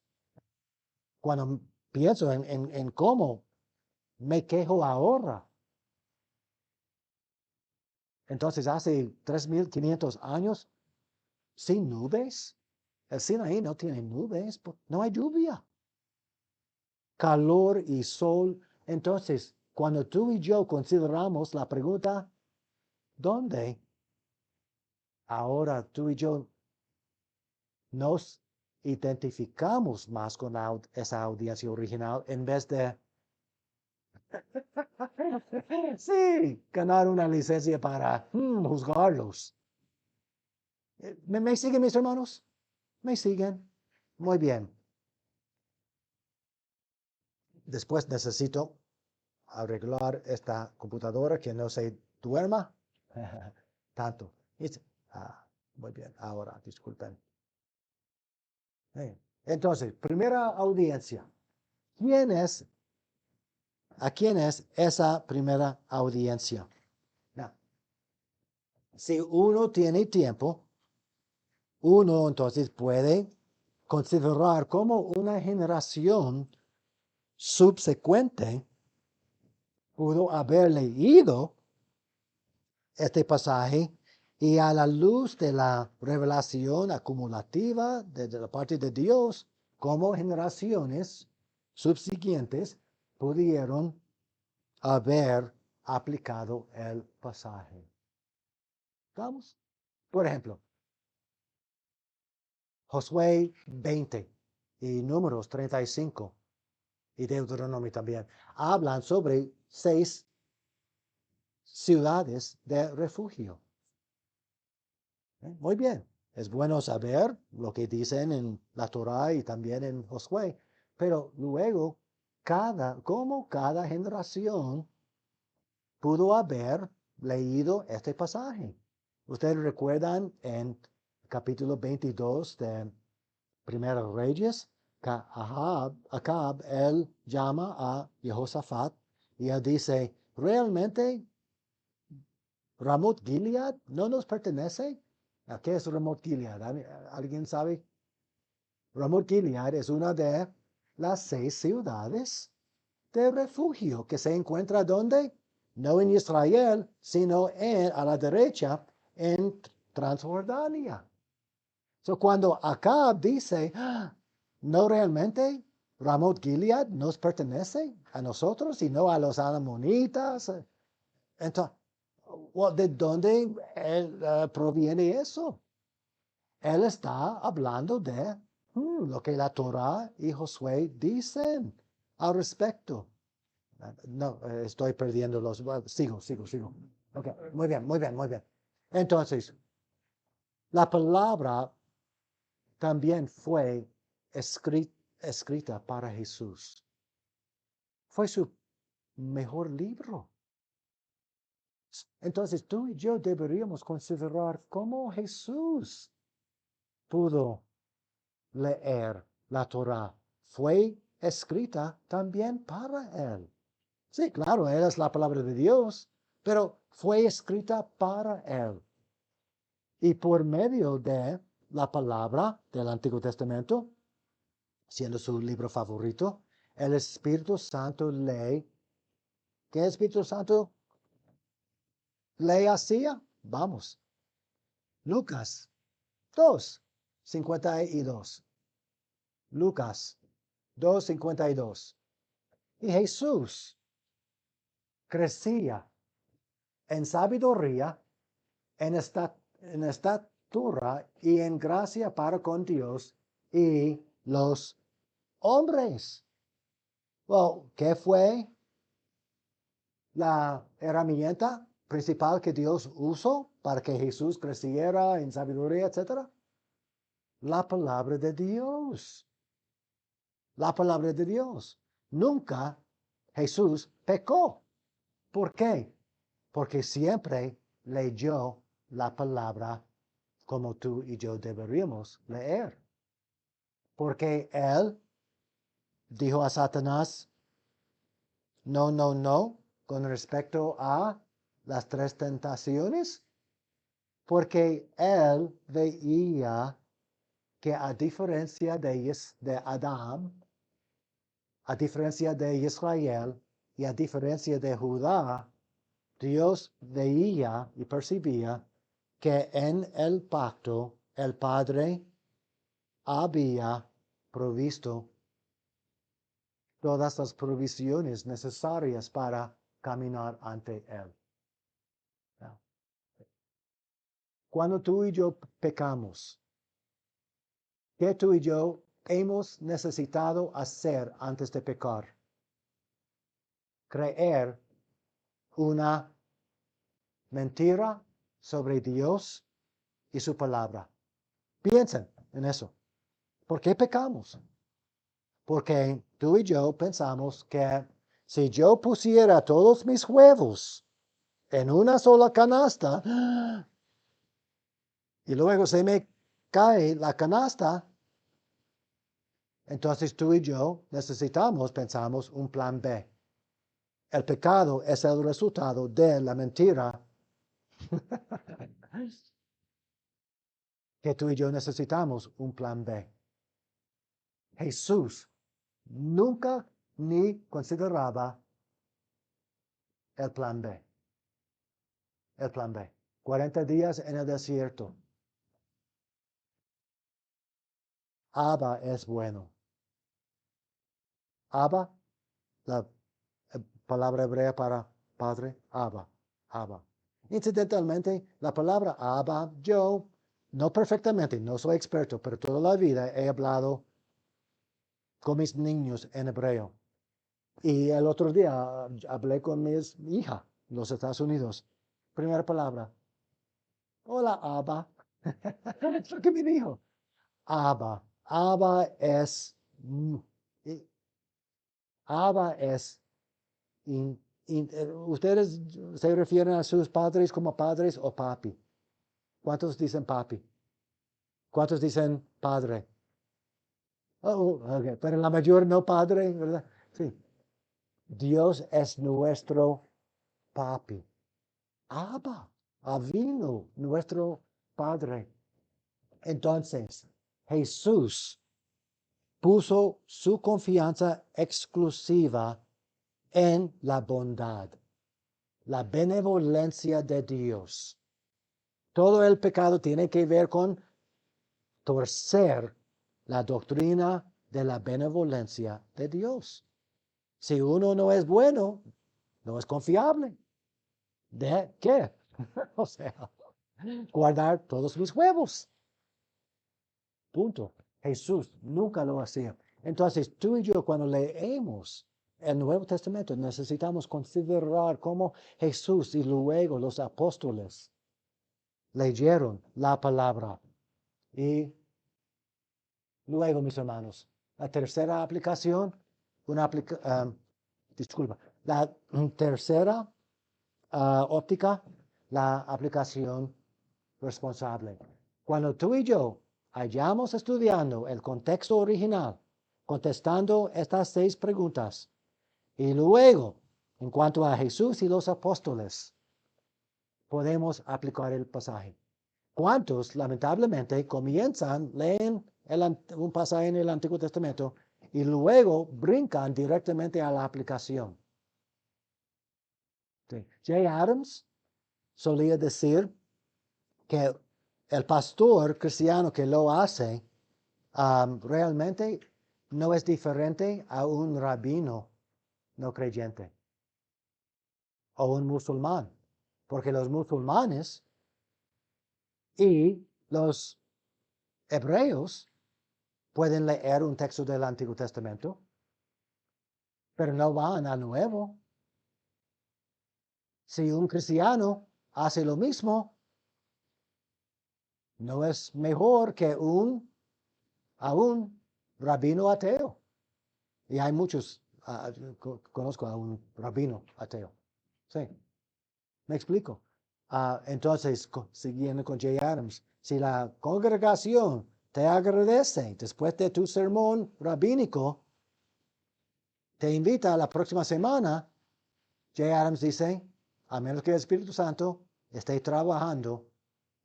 Cuando pienso en cómo me quejo ahora. Entonces, hace 3.500 años, sin nubes. El Sinaí no tiene nubes, no hay lluvia. Calor y sol. Entonces, cuando tú y yo consideramos la pregunta, ¿dónde? Ahora tú y yo nos identificamos más con esa audiencia original en vez de, sí, ganar una licencia para juzgarlos. ¿Me siguen mis hermanos? ¿Me siguen? Muy bien. Después necesito arreglar esta computadora que no se duerma tanto. Muy bien, ahora, disculpen. Entonces, primera audiencia. ¿A quién es esa primera audiencia? Now, si uno tiene tiempo, uno entonces puede considerar como una generación subsecuente pudo haber leído este pasaje y a la luz de la revelación acumulativa de la parte de Dios, como generaciones subsiguientes pudieron haber aplicado el pasaje. ¿Vamos? Por ejemplo, Josué 20 y Números 35 y Deuteronomio también hablan sobre 6 ciudades de refugio. Muy bien, es bueno saber lo que dicen en la Torah y también en Josué, pero luego como cada generación pudo haber leído este pasaje. Ustedes recuerdan en capítulo 22 de Primera Reyes, que Acab, él llama a Jehosafat y él dice, ¿realmente Ramot Gilead no nos pertenece? ¿A qué es Ramot Gilead? ¿Alguien sabe? Ramot Gilead es una de las 6 ciudades de refugio que se encuentra ¿dónde? No en Israel, sino a la derecha en Transjordania. Cuando Acab dice, no realmente Ramot Gilead nos pertenece a nosotros, sino a los amonitas. Entonces, ¿de dónde proviene eso? Él está hablando de lo que la Torah y Josué dicen al respecto. No, estoy perdiendo los. Sigo. Ok, muy bien. Entonces, la palabra también fue escrita para Jesús. Fue su mejor libro. Entonces tú y yo deberíamos considerar cómo Jesús pudo leer la Torah. Fue escrita también para él. Sí, claro, él es la palabra de Dios, pero fue escrita para él. Y por medio de la palabra del Antiguo Testamento, siendo su libro favorito, el Espíritu Santo lee. ¿Qué Espíritu Santo le hacía? Vamos. Lucas 2:52. Lucas 2:52. Y Jesús crecía en sabiduría, en estatura y en gracia para con Dios y los hombres. Well, ¿qué fue la herramienta principal que Dios usó para que Jesús creciera en sabiduría, etcétera? La palabra de Dios. La palabra de Dios. Nunca Jesús pecó. ¿Por qué? Porque siempre leyó la palabra como tú y yo deberíamos leer. Porque él dijo a Satanás, no, no, no, con respecto a las tres tentaciones, porque él veía que a diferencia de Adán, a diferencia de Israel y a diferencia de Judá, Dios veía y percibía que en el pacto el Padre había provisto todas las provisiones necesarias para caminar ante Él. Cuando tú y yo pecamos, ¿qué tú y yo hemos necesitado hacer antes de pecar? Creer una mentira sobre Dios y su palabra. Piensen en eso. ¿Por qué pecamos? Porque tú y yo pensamos que si yo pusiera todos mis huevos en una sola canasta y luego se me cae la canasta, entonces tú y yo pensamos un plan B. El pecado es el resultado de la mentira que tú y yo necesitamos un plan B. Jesús nunca ni consideraba el plan B. El plan B. 40 días en el desierto. Abba es bueno. Abba, la palabra hebrea para padre, Abba, Abba. Incidentalmente, la palabra Abba, yo, no perfectamente, no soy experto, pero toda la vida he hablado con mis niños en hebreo. Y el otro día hablé con mi hija en los Estados Unidos. Primera palabra. Hola, Abba. Es lo que me dijo. Abba. Abba es... Abba es... ¿Ustedes se refieren a sus padres como padres o papi? ¿Cuántos dicen papi? ¿Cuántos dicen padre? Oh, okay. Pero la mayor no padre, ¿verdad? Sí. Dios es nuestro papi. Abba, Avino, nuestro Padre. Entonces, Jesús puso su confianza exclusiva en la bondad, la benevolencia de Dios. Todo el pecado tiene que ver con torcer la doctrina de la benevolencia de Dios. Si uno no es bueno, no es confiable. ¿De qué? O sea, guardar todos mis huevos. Punto. Jesús nunca lo hacía. Entonces, tú y yo cuando leemos el Nuevo Testamento necesitamos considerar cómo Jesús y luego los apóstoles leyeron la palabra. Y luego, mis hermanos, la tercera aplicación, disculpa, la tercera óptica, la aplicación responsable. Cuando tú y yo hayamos estudiando el contexto original, contestando estas 6 preguntas, y luego, en cuanto a Jesús y los apóstoles, podemos aplicar el pasaje. ¿Cuántos, lamentablemente, leen un pasaje en el Antiguo Testamento y luego brincan directamente a la aplicación? Sí. Jay Adams solía decir que el pastor cristiano que lo hace realmente no es diferente a un rabino no creyente o un musulmán, porque los musulmanes y los hebreos pueden leer un texto del Antiguo Testamento, pero no van al Nuevo. Si un cristiano hace lo mismo, no es mejor que a un rabino ateo. Y hay muchos, conozco a un rabino ateo. Sí, me explico. Entonces, siguiendo con Jay Adams, si la congregación te agradece después de tu sermón rabínico, te invita a la próxima semana, Jay Adams dice, a menos que el Espíritu Santo esté trabajando,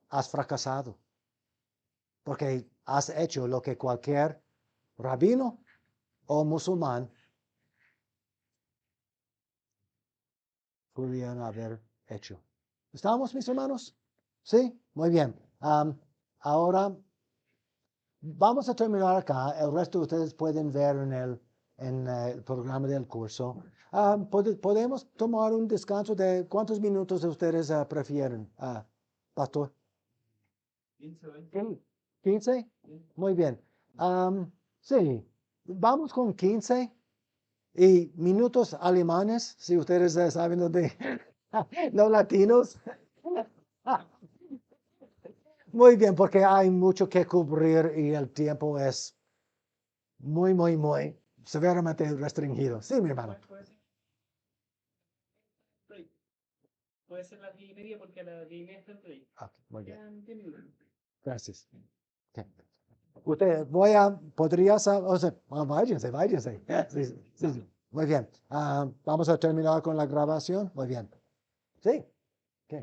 has fracasado. Porque has hecho lo que cualquier rabino o musulmán pudieran haber hecho. ¿Estamos, mis hermanos? Sí, muy bien. Ahora vamos a terminar acá. El resto ustedes pueden ver en el programa del curso. ¿Podemos tomar un descanso de cuántos minutos ustedes prefieren, pastor? 15, 20. 15. Muy bien. Sí, vamos con 15 y minutos alemanes, si ustedes saben dónde, los latinos. Muy bien, porque hay mucho que cubrir y el tiempo es muy severamente restringido. Sí, mi hermano. Puede ser las 10:30 porque a las 10:30 está el break. Ok, muy bien. Quedan 10 minutos. Gracias. Ok. Usted, podrías, o sea, váyanse. Sí, sí. Muy bien. Vamos a terminar con la grabación. Muy bien. Sí. Ok.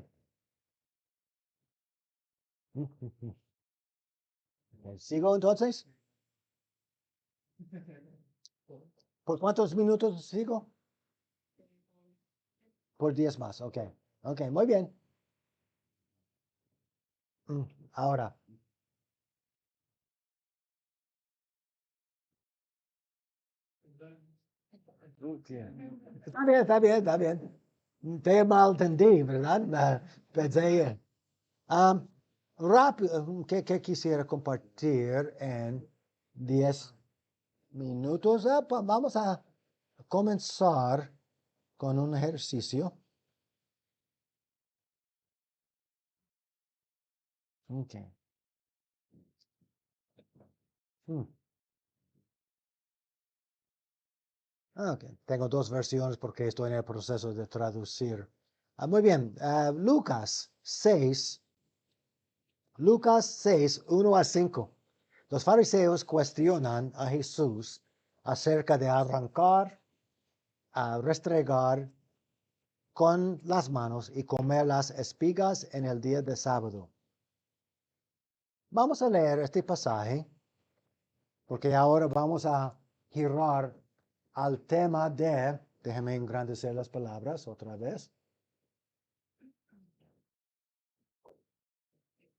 ¿Sigo entonces? ¿Por cuántos minutos sigo? Por 10 más. Ok. Ok, muy bien. Ahora. Está bien. Te malentendí, ¿verdad? Pensé, rápido, ¿qué quisiera compartir en 10 minutos? Vamos a comenzar con un ejercicio. Okay. Hmm. Ok, tengo dos versiones porque estoy en el proceso de traducir. Muy bien, Lucas 6, 1 a 5. Los fariseos cuestionan a Jesús acerca de arrancar, restregar con las manos y comer las espigas en el día de sábado. Vamos a leer este pasaje porque ahora vamos a girar al tema de, déjenme engrandecer las palabras otra vez.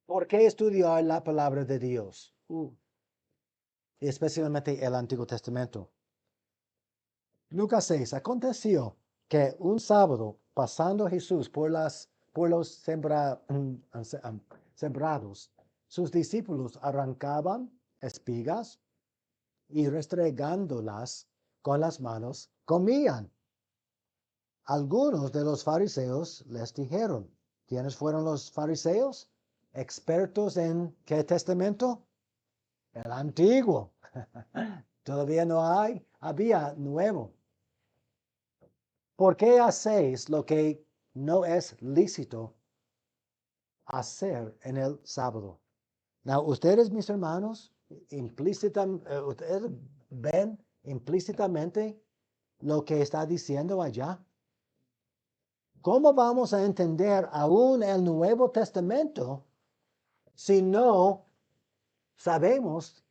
¿Por qué estudiar la palabra de Dios? Especialmente el Antiguo Testamento. Lucas 6. Aconteció que un sábado, pasando Jesús por los sembrados, sus discípulos arrancaban espigas y restregándolas con las manos, comían. Algunos de los fariseos les dijeron, ¿quiénes fueron los fariseos? ¿Expertos en qué testamento? El antiguo. Todavía no había nuevo. ¿Por qué hacéis lo que no es lícito hacer en el sábado? Now, ustedes, mis hermanos, ustedes ven implícitamente lo que está diciendo allá. ¿Cómo vamos a entender aún el Nuevo Testamento si no sabemos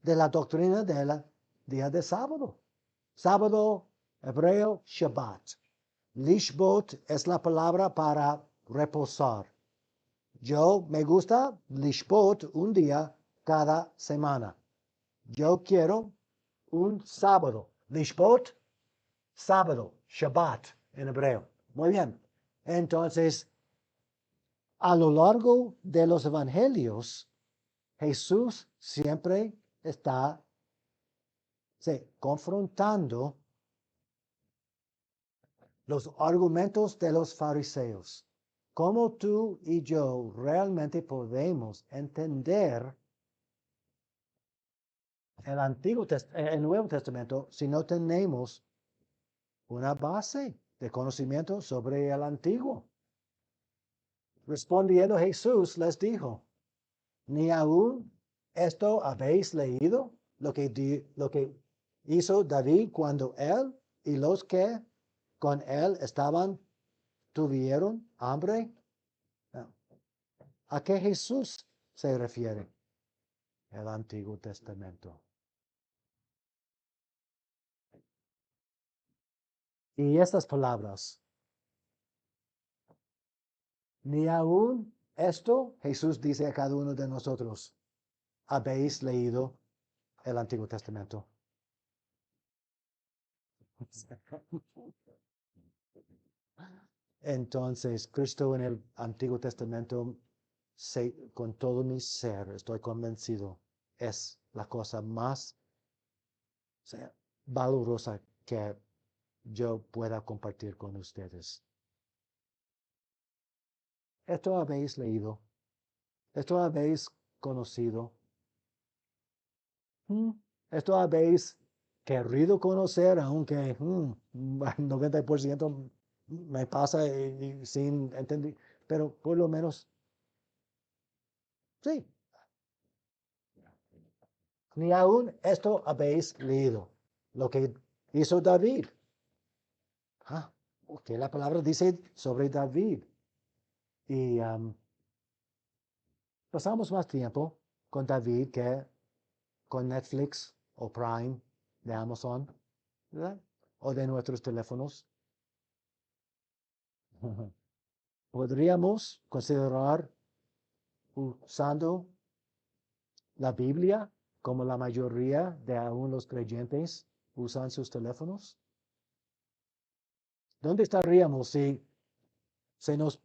de la doctrina del día de sábado? Sábado hebreo, Shabbat. Lishbot es la palabra para reposar. Yo me gusta Lishbot un día cada semana. Yo quiero un sábado. Lishbot, sábado, Shabbat en hebreo. Muy bien. Entonces, a lo largo de los evangelios, Jesús siempre está confrontando los argumentos de los fariseos. ¿Cómo tú y yo realmente podemos entender el Nuevo Testamento si no tenemos una base de conocimiento sobre el Antiguo? Respondiendo Jesús les dijo, ¿ni aún esto habéis leído? Lo que hizo David cuando él y los que con él estaban tuvieron hambre. ¿A qué Jesús se refiere? El Antiguo Testamento. Y estas palabras, ni aún esto, Jesús dice a cada uno de nosotros, habéis leído el Antiguo Testamento. Entonces, Cristo en el Antiguo Testamento, con todo mi ser, estoy convencido, es la cosa más valorosa que yo pueda compartir con ustedes. Esto habéis leído, esto habéis conocido, esto habéis querido conocer, aunque 90% me pasa sin entender, pero por lo menos, sí. Ni aún esto habéis leído, lo que hizo David. Que la palabra dice sobre David. Y pasamos más tiempo con David que con Netflix o Prime de Amazon, ¿verdad? O de nuestros teléfonos. Podríamos considerar usando la Biblia como la mayoría de aún los creyentes usan sus teléfonos. ¿Dónde estaríamos si se nos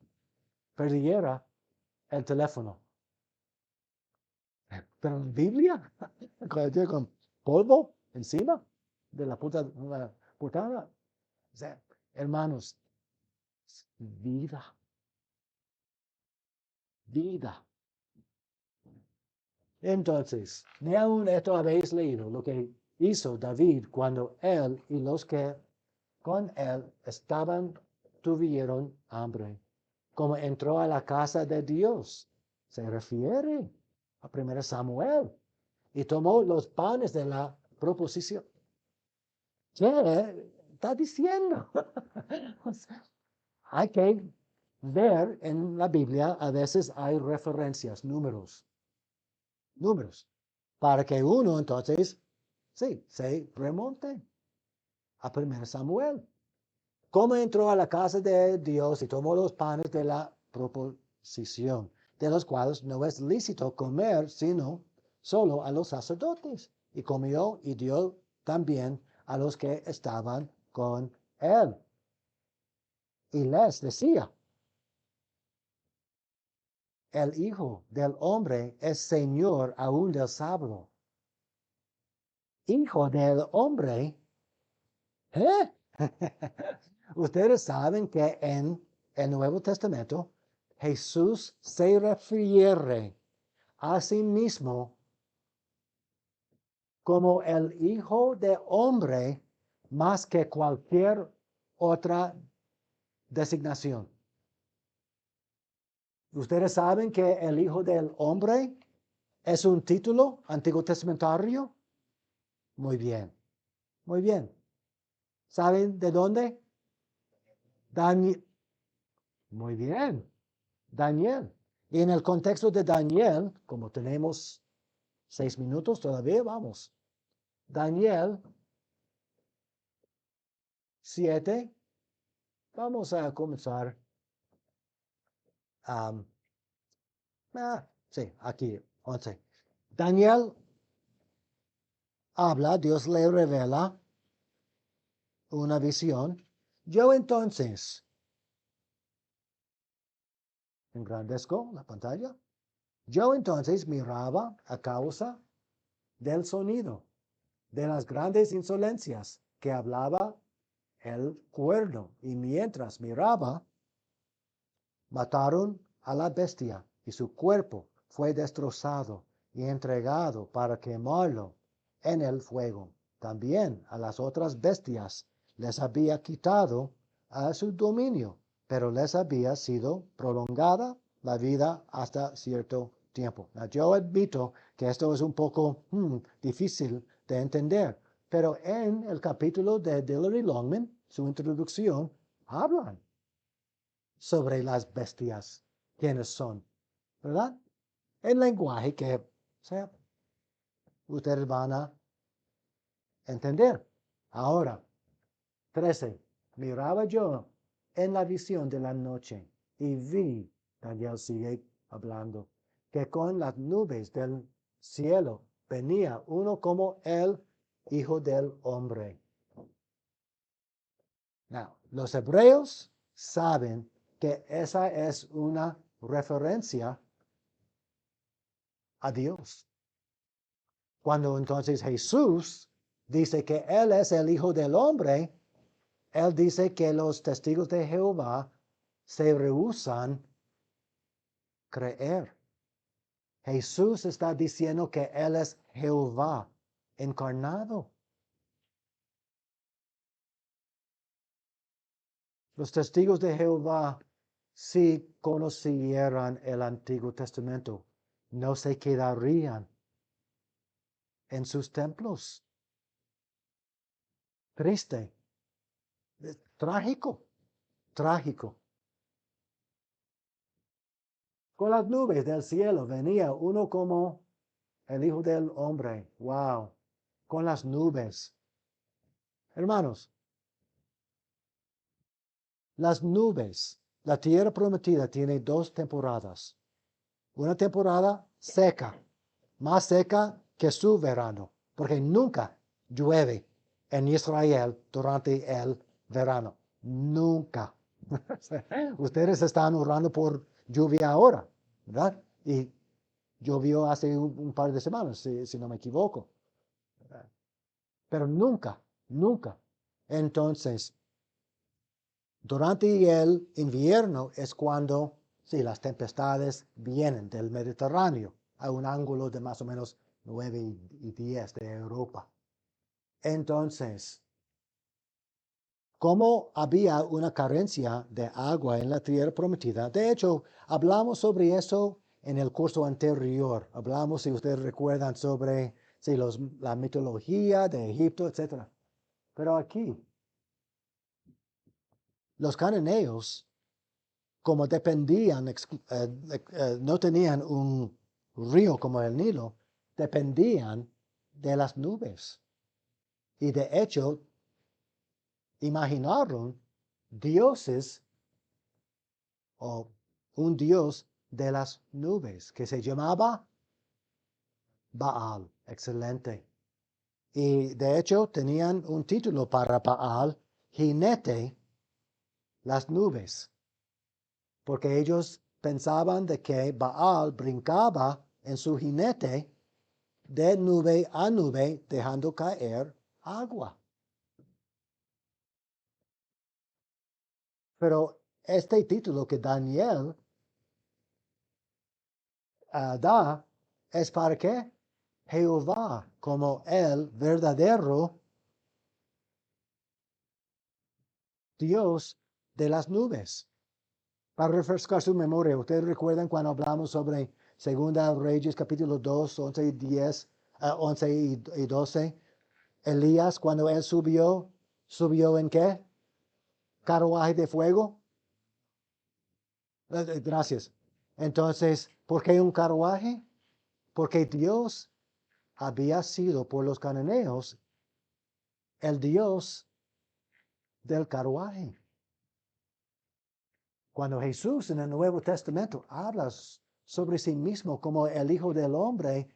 perdiera el teléfono? Pero la Biblia, con polvo encima de la portada. O sea, hermanos, vida, vida. Entonces, ni aún esto habéis leído lo que hizo David cuando él y los que con él estaban tuvieron hambre. Como entró a la casa de Dios. Se refiere a 1 Samuel. Y tomó los panes de la proposición. ¿Qué está diciendo? Hay que ver en la Biblia, a veces hay referencias, números, para que uno entonces, se remonte a 1 Samuel. ¿Cómo entró a la casa de Dios y tomó los panes de la proposición, de los cuales no es lícito comer, sino solo a los sacerdotes? Y comió y dio también a los que estaban con él. Y les decía, el Hijo del Hombre es Señor aún del sábado. Hijo del Hombre. ¿Eh? Ustedes saben que en el Nuevo Testamento Jesús se refiere a sí mismo como el Hijo de Hombre más que cualquier otra designación. Ustedes saben que el Hijo del Hombre es un título antiguo testamentario. Muy bien, muy bien. ¿Saben de dónde? Daniel. Muy bien, Daniel. Y en el contexto de Daniel, como tenemos 6 minutos todavía, vamos. Daniel 7. Vamos a comenzar. Sí, aquí, 11. Daniel habla, Dios le revela una visión. Yo entonces engrandezco la pantalla. Yo entonces miraba a causa del sonido, de las grandes insolencias que hablaba el cuerno. Y mientras miraba, mataron a la bestia y su cuerpo fue destrozado y entregado para quemarlo en el fuego. También a las otras bestias les había quitado a su dominio, pero les había sido prolongada la vida hasta cierto tiempo. Yo admito que esto es un poco difícil de entender, pero en el capítulo de Hillary Longman, su introducción, hablan sobre las bestias, quiénes son, ¿verdad? En lenguaje que, ustedes van a entender. Ahora, 13. Miraba yo en la visión de la noche y vi, Daniel sigue hablando, que con las nubes del cielo venía uno como el Hijo del Hombre. Now, los hebreos saben que esa es una referencia a Dios. Cuando entonces Jesús dice que Él es el Hijo del Hombre, Él dice que los testigos de Jehová se rehúsan creer. Jesús está diciendo que Él es Jehová encarnado. Los testigos de Jehová, si conocieran el Antiguo Testamento, no se quedarían en sus templos. Triste, trágico, trágico. Con las nubes del cielo venía uno como el Hijo del Hombre. Wow. Con las nubes. Hermanos, las nubes, la tierra prometida tiene 2 temporadas. Una temporada seca, más seca que su verano, porque nunca llueve en Israel durante el verano. Nunca. Ustedes están orando por lluvia ahora, ¿verdad? Y llovió hace un par de semanas, si no me equivoco. Pero nunca, nunca. Entonces, durante el invierno es cuando, sí, las tempestades vienen del Mediterráneo a un ángulo de más o menos 9 y 10 de Europa. Entonces, como había una carencia de agua en la tierra prometida, de hecho, hablamos sobre eso en el curso anterior. Hablamos, si ustedes recuerdan, sobre sí, la mitología de Egipto, etc. Pero aquí, los cananeos, como dependían, no tenían un río como el Nilo, dependían de las nubes. Y de hecho, imaginaron dioses o un dios de las nubes que se llamaba Baal. Excelente. Y de hecho tenían un título para Baal, jinete las nubes, porque ellos pensaban de que Baal brincaba en su jinete de nube a nube, dejando caer agua. Pero este título que Daniel da es para que Jehová, como el verdadero Dios de las nubes. Para refrescar su memoria, ¿ustedes recuerdan cuando hablamos sobre Segunda Reyes capítulo 2, 11 y 10, 11 y 12? Elías, cuando él ¿subió en qué? Carruaje de fuego. Gracias. Entonces, ¿por qué un carruaje? Porque Dios había sido por los cananeos el Dios del carruaje. Cuando Jesús en el Nuevo Testamento habla sobre sí mismo como el Hijo del Hombre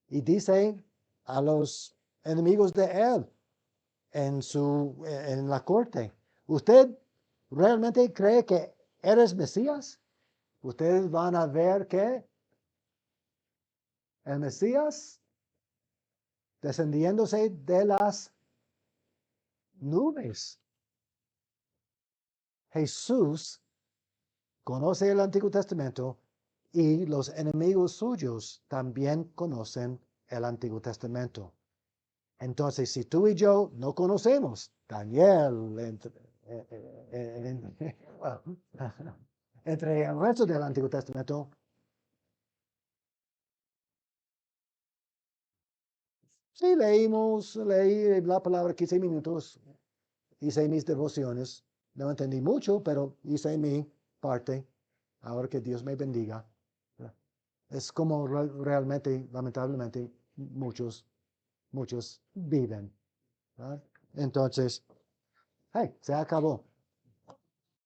y dice a los enemigos de él en la corte, ¿usted realmente cree que eres Mesías? Ustedes van a ver que el Mesías descendiéndose de las nubes. Jesús conoce el Antiguo Testamento y los enemigos suyos también conocen el Antiguo Testamento. Entonces, si tú y yo no conocemos Daniel, entre el resto del Antiguo Testamento, sí leí la palabra 15 minutos, hice mis devociones, no entendí mucho, pero hice mi parte. Ahora que Dios me bendiga. Es como realmente, lamentablemente, muchos viven. ¿Verdad? Entonces, hey, se acabó.